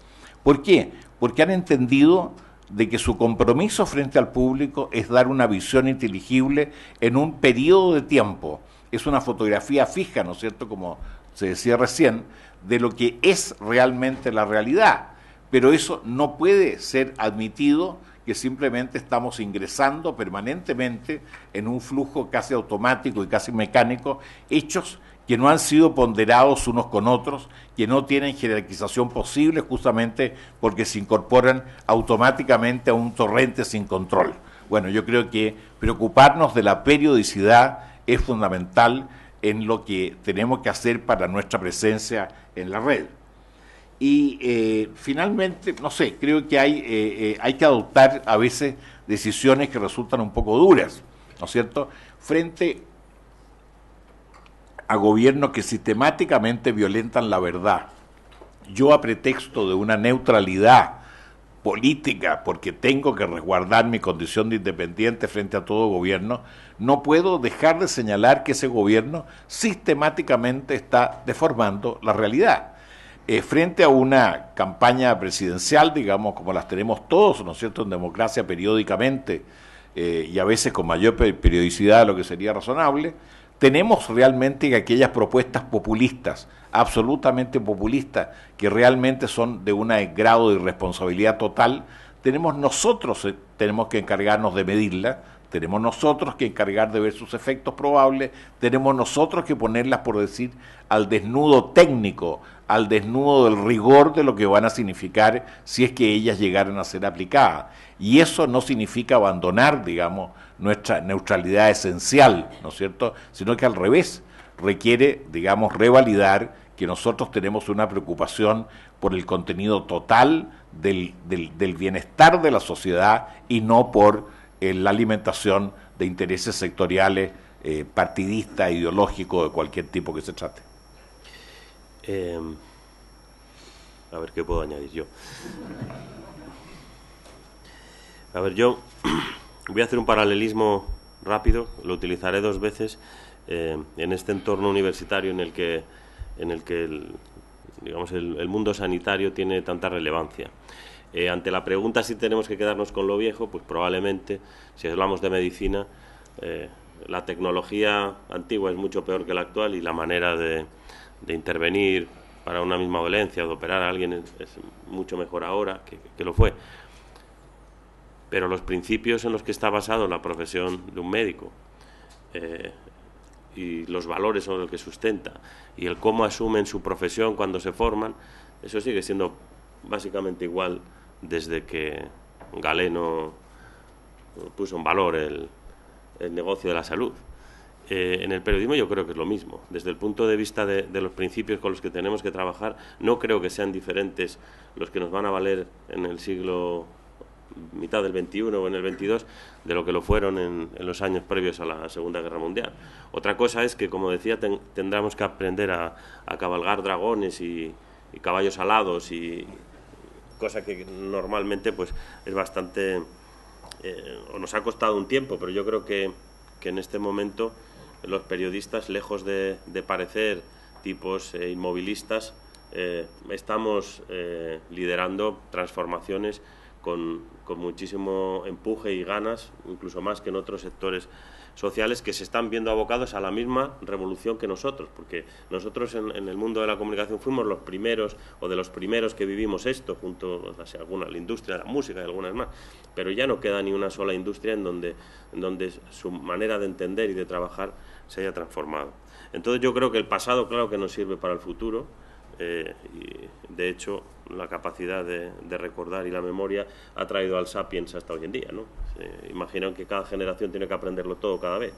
¿Por qué? Porque han entendido de que su compromiso frente al público es dar una visión inteligible en un periodo de tiempo. Es una fotografía fija, ¿no es cierto?, como se decía recién, de lo que es realmente la realidad. Pero eso no puede ser admitido que simplemente estamos ingresando permanentemente en un flujo casi automático y casi mecánico, hechos que no han sido ponderados unos con otros, que no tienen jerarquización posible justamente porque se incorporan automáticamente a un torrente sin control. Bueno, yo creo que preocuparnos de la periodicidad es fundamental en lo que tenemos que hacer para nuestra presencia en la red. Y finalmente, no sé, creo que hay que adoptar a veces decisiones que resultan un poco duras, ¿no es cierto?, frente a gobiernos que sistemáticamente violentan la verdad. Yo, a pretexto de una neutralidad política, porque tengo que resguardar mi condición de independiente frente a todo gobierno, no puedo dejar de señalar que ese gobierno sistemáticamente está deformando la realidad. Frente a una campaña presidencial, digamos, como las tenemos todos, ¿no es cierto?, en democracia periódicamente, y a veces con mayor periodicidad de lo que sería razonable, tenemos realmente que aquellas propuestas populistas, absolutamente populistas, que realmente son de un grado de irresponsabilidad total, tenemos que encargarnos de medirlas, tenemos nosotros que encargar de ver sus efectos probables, tenemos nosotros que ponerlas, por decir, al desnudo técnico, al desnudo del rigor de lo que van a significar si es que ellas llegaran a ser aplicadas. Y eso no significa abandonar, digamos, nuestra neutralidad esencial, ¿no es cierto?, sino que al revés, requiere, digamos, revalidar que nosotros tenemos una preocupación por el contenido total del bienestar de la sociedad y no por la alimentación de intereses sectoriales, partidistas, ideológicos, de cualquier tipo que se trate. A ver, ¿qué puedo añadir yo? A ver, yo voy a hacer un paralelismo rápido, lo utilizaré 2 veces en este entorno universitario en el que digamos, el mundo sanitario tiene tanta relevancia. Ante la pregunta si tenemos que quedarnos con lo viejo, pues probablemente, si hablamos de medicina, la tecnología antigua es mucho peor que la actual y la manera de intervenir para una misma dolencia o de operar a alguien es mucho mejor ahora que lo fue. Pero los principios en los que está basado la profesión de un médico y los valores sobre los que sustenta y el cómo asumen su profesión cuando se forman, eso sigue siendo básicamente igual desde que Galeno puso en valor el negocio de la salud. En el periodismo yo creo que es lo mismo. Desde el punto de vista de los principios con los que tenemos que trabajar, no creo que sean diferentes los que nos van a valer en el siglo mitad del XXI o en el XXII de lo que lo fueron en los años previos a la Segunda Guerra Mundial. Otra cosa es que, como decía, tendremos que aprender a cabalgar dragones y caballos alados, y cosa que normalmente pues es bastante o nos ha costado un tiempo, pero yo creo que en este momento los periodistas, lejos de parecer tipos inmovilistas, estamos liderando transformaciones con muchísimo empuje y ganas, incluso más que en otros sectores sociales que se están viendo abocados a la misma revolución que nosotros, porque nosotros en el mundo de la comunicación fuimos los primeros o de los primeros que vivimos esto, junto a la industria de la música y algunas más, pero ya no queda ni una sola industria en donde su manera de entender y de trabajar se haya transformado. Entonces yo creo que el pasado, claro que nos sirve para el futuro, y de hecho la capacidad de recordar y la memoria ha traído al Sapiens hasta hoy en día, ¿no? Imaginaron que cada generación tiene que aprenderlo todo cada vez.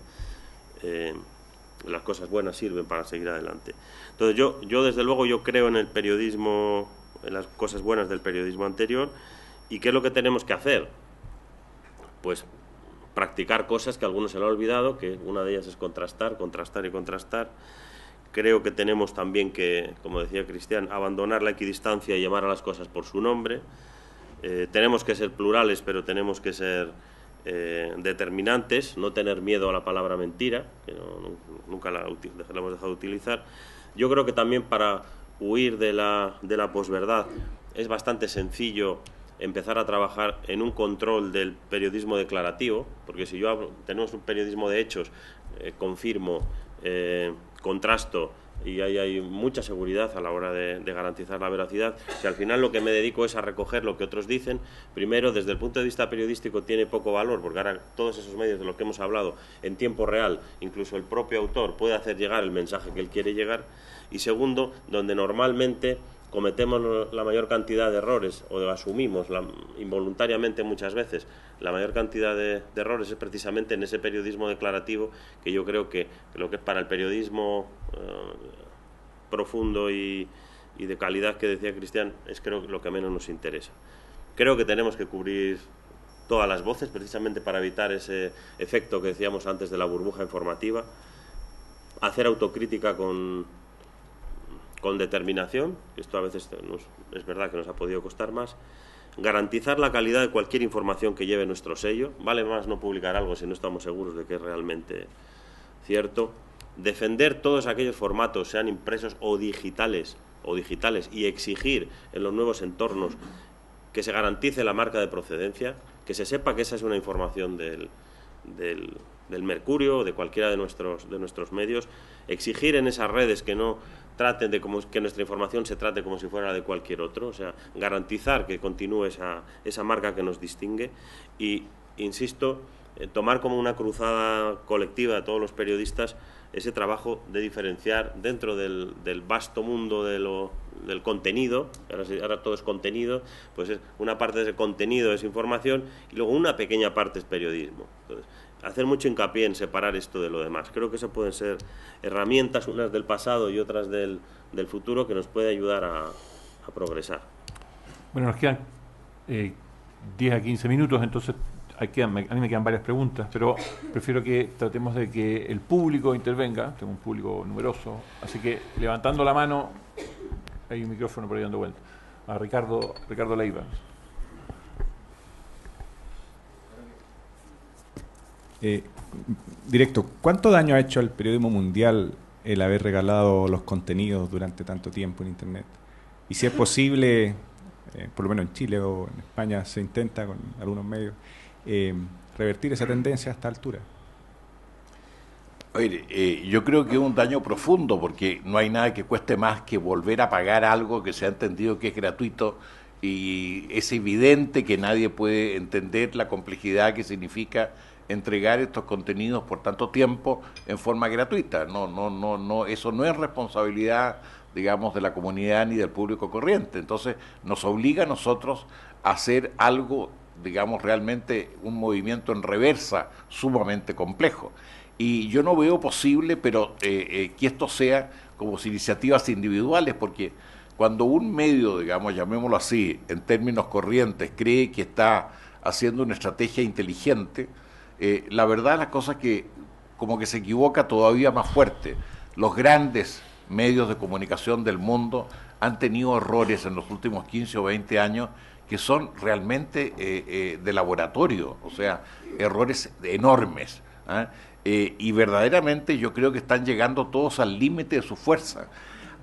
Las cosas buenas sirven para seguir adelante. Entonces yo desde luego yo creo en el periodismo, en las cosas buenas del periodismo anterior. ¿Y qué es lo que tenemos que hacer? Pues practicar cosas que a algunos se lo han olvidado, que una de ellas es contrastar y contrastar. Creo que tenemos también que, como decía Cristian, abandonar la equidistancia y llamar a las cosas por su nombre. Tenemos que ser plurales, pero tenemos que ser determinantes, no tener miedo a la palabra mentira, que nunca la hemos dejado de utilizar. Yo creo que también para huir de la posverdad es bastante sencillo empezar a trabajar en un control del periodismo declarativo, porque si tenemos un periodismo de hechos, confirmo, contrasto, y hay mucha seguridad a la hora de garantizar la veracidad. Si al final lo que me dedico es a recoger lo que otros dicen, primero, desde el punto de vista periodístico tiene poco valor, porque ahora todos esos medios de los que hemos hablado en tiempo real, incluso el propio autor puede hacer llegar el mensaje que él quiere llegar, y segundo, donde normalmente cometemos la mayor cantidad de errores o asumimos involuntariamente muchas veces la mayor cantidad de errores es precisamente en ese periodismo declarativo, que yo creo que lo que es para el periodismo profundo y de calidad que decía Cristian es creo lo que menos nos interesa. Creo que tenemos que cubrir todas las voces precisamente para evitar ese efecto que decíamos antes de la burbuja informativa, hacer autocrítica con determinación, esto a veces es verdad que nos ha podido costar más, garantizar la calidad de cualquier información que lleve nuestro sello, vale más no publicar algo si no estamos seguros de que es realmente cierto, defender todos aquellos formatos, sean impresos o digitales, y exigir en los nuevos entornos que se garantice la marca de procedencia, que se sepa que esa es una información del Mercurio o de cualquiera de nuestros medios, exigir en esas redes que no traten de que nuestra información se trate como si fuera la de cualquier otro, o sea, garantizar que continúe esa marca que nos distingue y, insisto, tomar como una cruzada colectiva de todos los periodistas ese trabajo de diferenciar dentro del vasto mundo del contenido, ahora todo es contenido, pues una parte de ese contenido es información y luego una pequeña parte es periodismo. Entonces, hacer mucho hincapié en separar esto de lo demás. Creo que eso pueden ser herramientas, unas del pasado y otras del futuro, que nos puede ayudar a progresar. Bueno, nos quedan 10 a 15 minutos, entonces a mí me quedan varias preguntas, pero prefiero que tratemos de que el público intervenga. Tengo un público numeroso, así que levantando la mano, hay un micrófono por ahí dando vuelta. A Ricardo Leiva. Directo, ¿cuánto daño ha hecho al periodismo mundial el haber regalado los contenidos durante tanto tiempo en Internet? Y si es posible, por lo menos en Chile o en España se intenta con algunos medios, revertir esa tendencia a esta altura. Oye, yo creo que es un daño profundo, porque no hay nada que cueste más que volver a pagar algo que se ha entendido que es gratuito, y es evidente que nadie puede entender la complejidad que significa entregar estos contenidos por tanto tiempo en forma gratuita. No, eso no es responsabilidad, digamos, de la comunidad ni del público corriente. Entonces, nos obliga a nosotros a hacer algo, digamos, realmente un movimiento en reversa sumamente complejo. Y yo no veo posible, pero que esto sea como iniciativas individuales, porque cuando un medio, digamos, llamémoslo así, en términos corrientes, cree que está haciendo una estrategia inteligente, la verdad las cosas que como que se equivoca todavía más fuerte. Los grandes medios de comunicación del mundo han tenido errores en los últimos 15 o 20 años que son realmente de laboratorio, o sea, errores enormes, ¿eh? Y verdaderamente yo creo que están llegando todos al límite de su fuerza.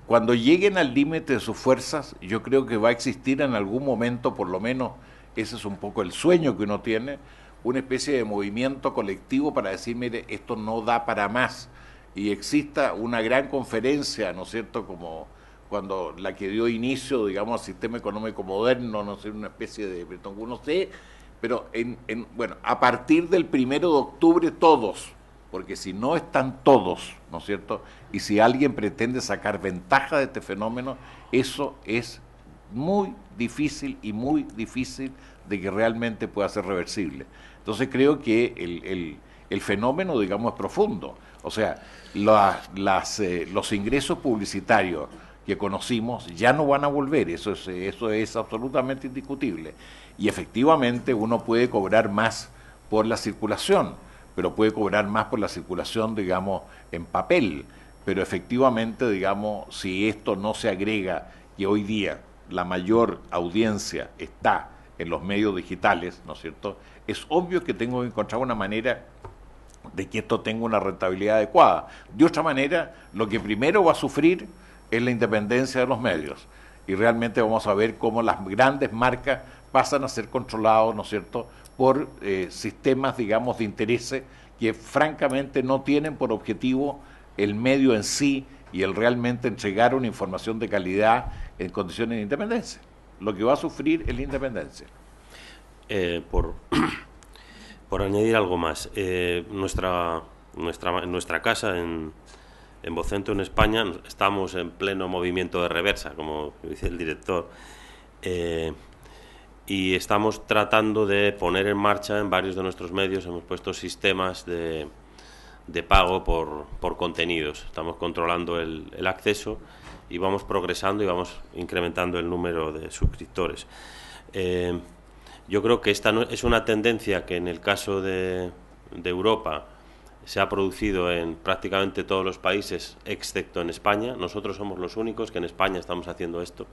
Cuando lleguen al límite de sus fuerzas, yo creo que va a existir en algún momento, por lo menos ese es un poco el sueño que uno tiene, una especie de movimiento colectivo para decir, mire, esto no da para más, y exista una gran conferencia, ¿no es cierto?, como cuando la que dio inicio, digamos, al sistema económico moderno, no sé, una especie de Bretton Woods, no sé, pero bueno, a partir del 1 de octubre todos, porque si no están todos, ¿no es cierto?, y si alguien pretende sacar ventaja de este fenómeno, eso es muy difícil y muy difícil de que realmente pueda ser reversible. Entonces creo que el fenómeno, digamos, es profundo. O sea, los ingresos publicitarios que conocimos ya no van a volver, eso es absolutamente indiscutible. Y efectivamente uno puede cobrar más por la circulación, pero puede cobrar más por la circulación, digamos, en papel. Pero efectivamente, digamos, si esto no se agrega, que hoy día la mayor audiencia está en los medios digitales, ¿no es cierto?, es obvio que tengo que encontrar una manera de que esto tenga una rentabilidad adecuada. De otra manera, lo que primero va a sufrir es la independencia de los medios. Y realmente vamos a ver cómo las grandes marcas pasan a ser controlados, ¿no es cierto?, por sistemas, digamos, de intereses que francamente no tienen por objetivo el medio en sí y el realmente entregar una información de calidad en condiciones de independencia. Lo que va a sufrir es la independencia. Por añadir algo más, nuestra casa en Vocento, en España, estamos en pleno movimiento de reversa, como dice el director, y estamos tratando de poner en marcha en varios de nuestros medios, hemos puesto sistemas de pago por contenidos. Estamos controlando el acceso y vamos progresando y vamos incrementando el número de suscriptores. Yo creo que esta es una tendencia que en el caso de Europa se ha producido en prácticamente todos los países, excepto en España. Nosotros somos los únicos que en España estamos haciendo esto,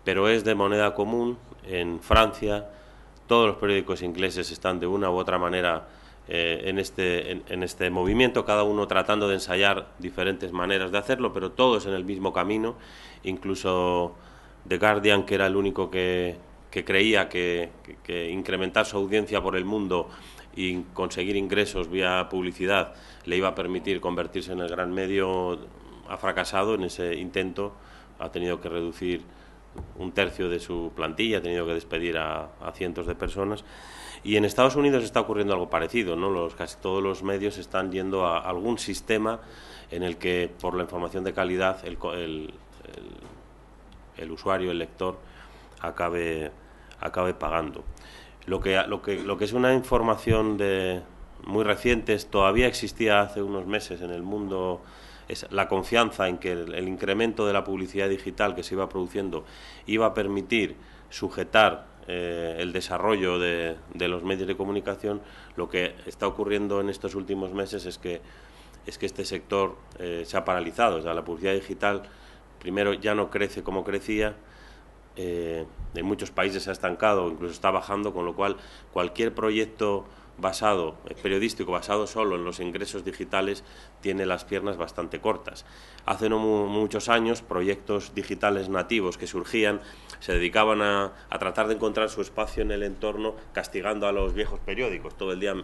pero es de moneda común. En Francia todos los periódicos ingleses están de una u otra manera en este movimiento, cada uno tratando de ensayar diferentes maneras de hacerlo, pero todos en el mismo camino. Incluso The Guardian, que era el único que creía que incrementar su audiencia por el mundo y conseguir ingresos vía publicidad le iba a permitir convertirse en el gran medio, ha fracasado en ese intento, ha tenido que reducir 1/3 de su plantilla, ha tenido que despedir a cientos de personas. Y en Estados Unidos está ocurriendo algo parecido, ¿no? Casi todos los medios están yendo a algún sistema en el que, por la información de calidad, el usuario, el lector, acabe pagando. Lo que es una información muy reciente, todavía existía hace unos meses en el mundo, es la confianza en que el incremento de la publicidad digital que se iba produciendo iba a permitir sujetar el desarrollo de los medios de comunicación. Lo que está ocurriendo en estos últimos meses es que este sector se ha paralizado. O sea, la publicidad digital, primero, ya no crece como crecía, en muchos países se ha estancado, incluso está bajando, con lo cual cualquier proyecto periodístico basado solo en los ingresos digitales tiene las piernas bastante cortas. Hace no muchos años, proyectos digitales nativos que surgían se dedicaban a tratar de encontrar su espacio en el entorno, castigando a los viejos periódicos, todo el día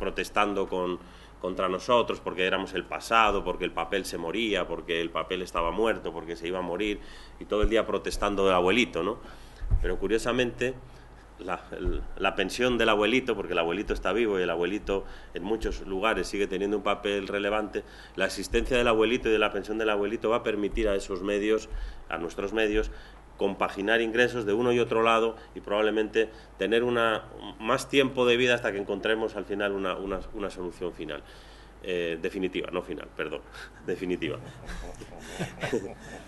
protestando con contra nosotros porque éramos el pasado, porque el papel se moría, porque el papel estaba muerto, porque se iba a morir, y todo el día protestando del abuelito, ¿no? Pero curiosamente la pensión del abuelito, porque el abuelito está vivo y el abuelito en muchos lugares sigue teniendo un papel relevante, la existencia del abuelito y de la pensión del abuelito va a permitir a esos medios, a nuestros medios, compaginar ingresos de uno y otro lado y probablemente tener más tiempo de vida hasta que encontremos al final una solución final. Definitiva, no final, perdón, definitiva.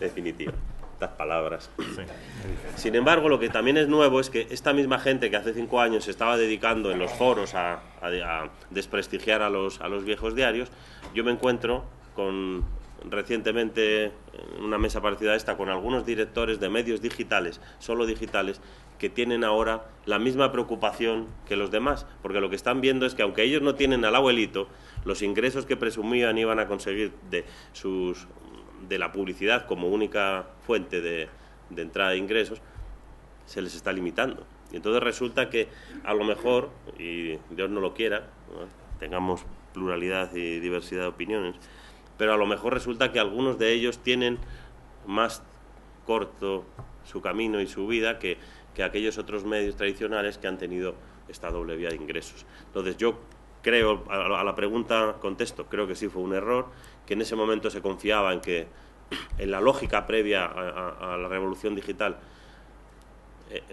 Definitiva. Estas palabras. Sí. Sin embargo, lo que también es nuevo es que esta misma gente que hace 5 años se estaba dedicando en los foros a desprestigiar a los viejos diarios, yo me encuentro recientemente en una mesa parecida a esta con algunos directores de medios digitales, solo digitales, que tienen ahora la misma preocupación que los demás, porque lo que están viendo es que aunque ellos no tienen al abuelito, los ingresos que presumían iban a conseguir de la publicidad como única fuente de entrada de ingresos, se les está limitando. Y entonces resulta que a lo mejor, y Dios no lo quiera, ¿no?, tengamos pluralidad y diversidad de opiniones, pero a lo mejor resulta que algunos de ellos tienen más corto su camino y su vida que aquellos otros medios tradicionales que han tenido esta doble vía de ingresos. Entonces yo creo, a la pregunta contesto, creo que sí fue un error, que en ese momento se confiaba en la lógica previa a la revolución digital,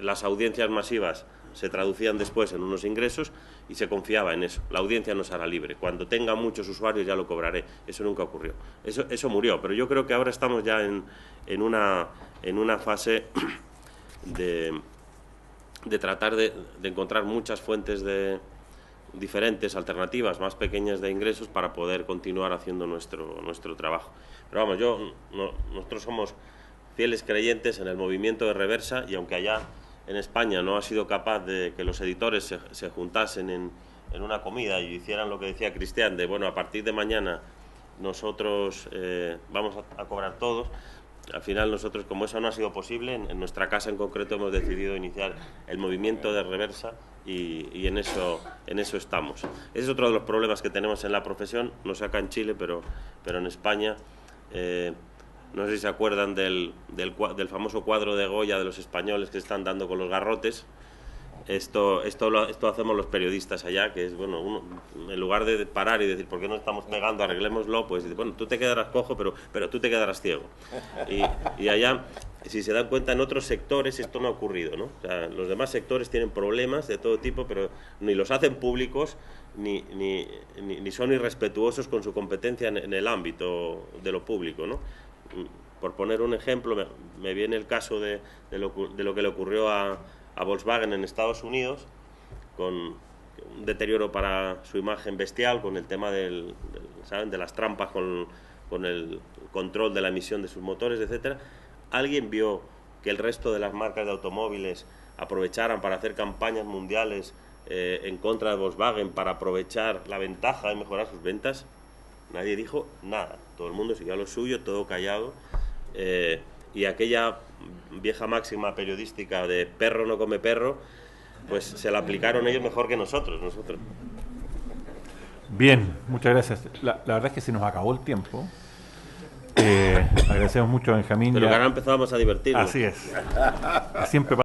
las audiencias masivas se traducían después en unos ingresos y se confiaba en eso. La audiencia no será libre. Cuando tenga muchos usuarios ya lo cobraré. Eso nunca ocurrió. Eso murió. Pero yo creo que ahora estamos ya en una fase de tratar de encontrar muchas fuentes diferentes, alternativas, más pequeñas de ingresos para poder continuar haciendo nuestro trabajo. Pero vamos, nosotros somos fieles creyentes en el movimiento de reversa, y aunque allá en España no ha sido capaz de que los editores se juntasen en una comida y hicieran lo que decía Cristian, de bueno, a partir de mañana nosotros vamos a cobrar todos. Al final nosotros, como eso no ha sido posible, en nuestra casa en concreto hemos decidido iniciar el movimiento de reversa y en eso estamos. Ese es otro de los problemas que tenemos en la profesión, no sé acá en Chile, pero en España. No sé si se acuerdan del famoso cuadro de Goya de los españoles que están dando con los garrotes. Esto hacemos los periodistas allá, que es, bueno, en lugar de parar y decir, ¿por qué no estamos pegando? Arreglémoslo, pues, bueno, tú te quedarás cojo, pero tú te quedarás ciego. Y allá, si se dan cuenta, en otros sectores esto no ha ocurrido, ¿no? O sea, los demás sectores tienen problemas de todo tipo, pero ni los hacen públicos, ni son irrespetuosos con su competencia en el ámbito de lo público, ¿no? Por poner un ejemplo, me viene el caso de lo que le ocurrió a Volkswagen en Estados Unidos, con un deterioro para su imagen bestial, con el tema ¿saben?, de las trampas con el control de la emisión de sus motores, etcétera. ¿Alguien vio que el resto de las marcas de automóviles aprovecharan para hacer campañas mundiales en contra de Volkswagen para aprovechar la ventaja y mejorar sus ventas? Nadie dijo nada, todo el mundo siguió a lo suyo, todo callado, y aquella vieja máxima periodística de perro no come perro, pues se la aplicaron ellos mejor que nosotros. Bien, muchas gracias. La verdad es que se nos acabó el tiempo. Agradecemos mucho a Benjamín. Pero que ahora empezábamos a divertirnos. Así es. Siempre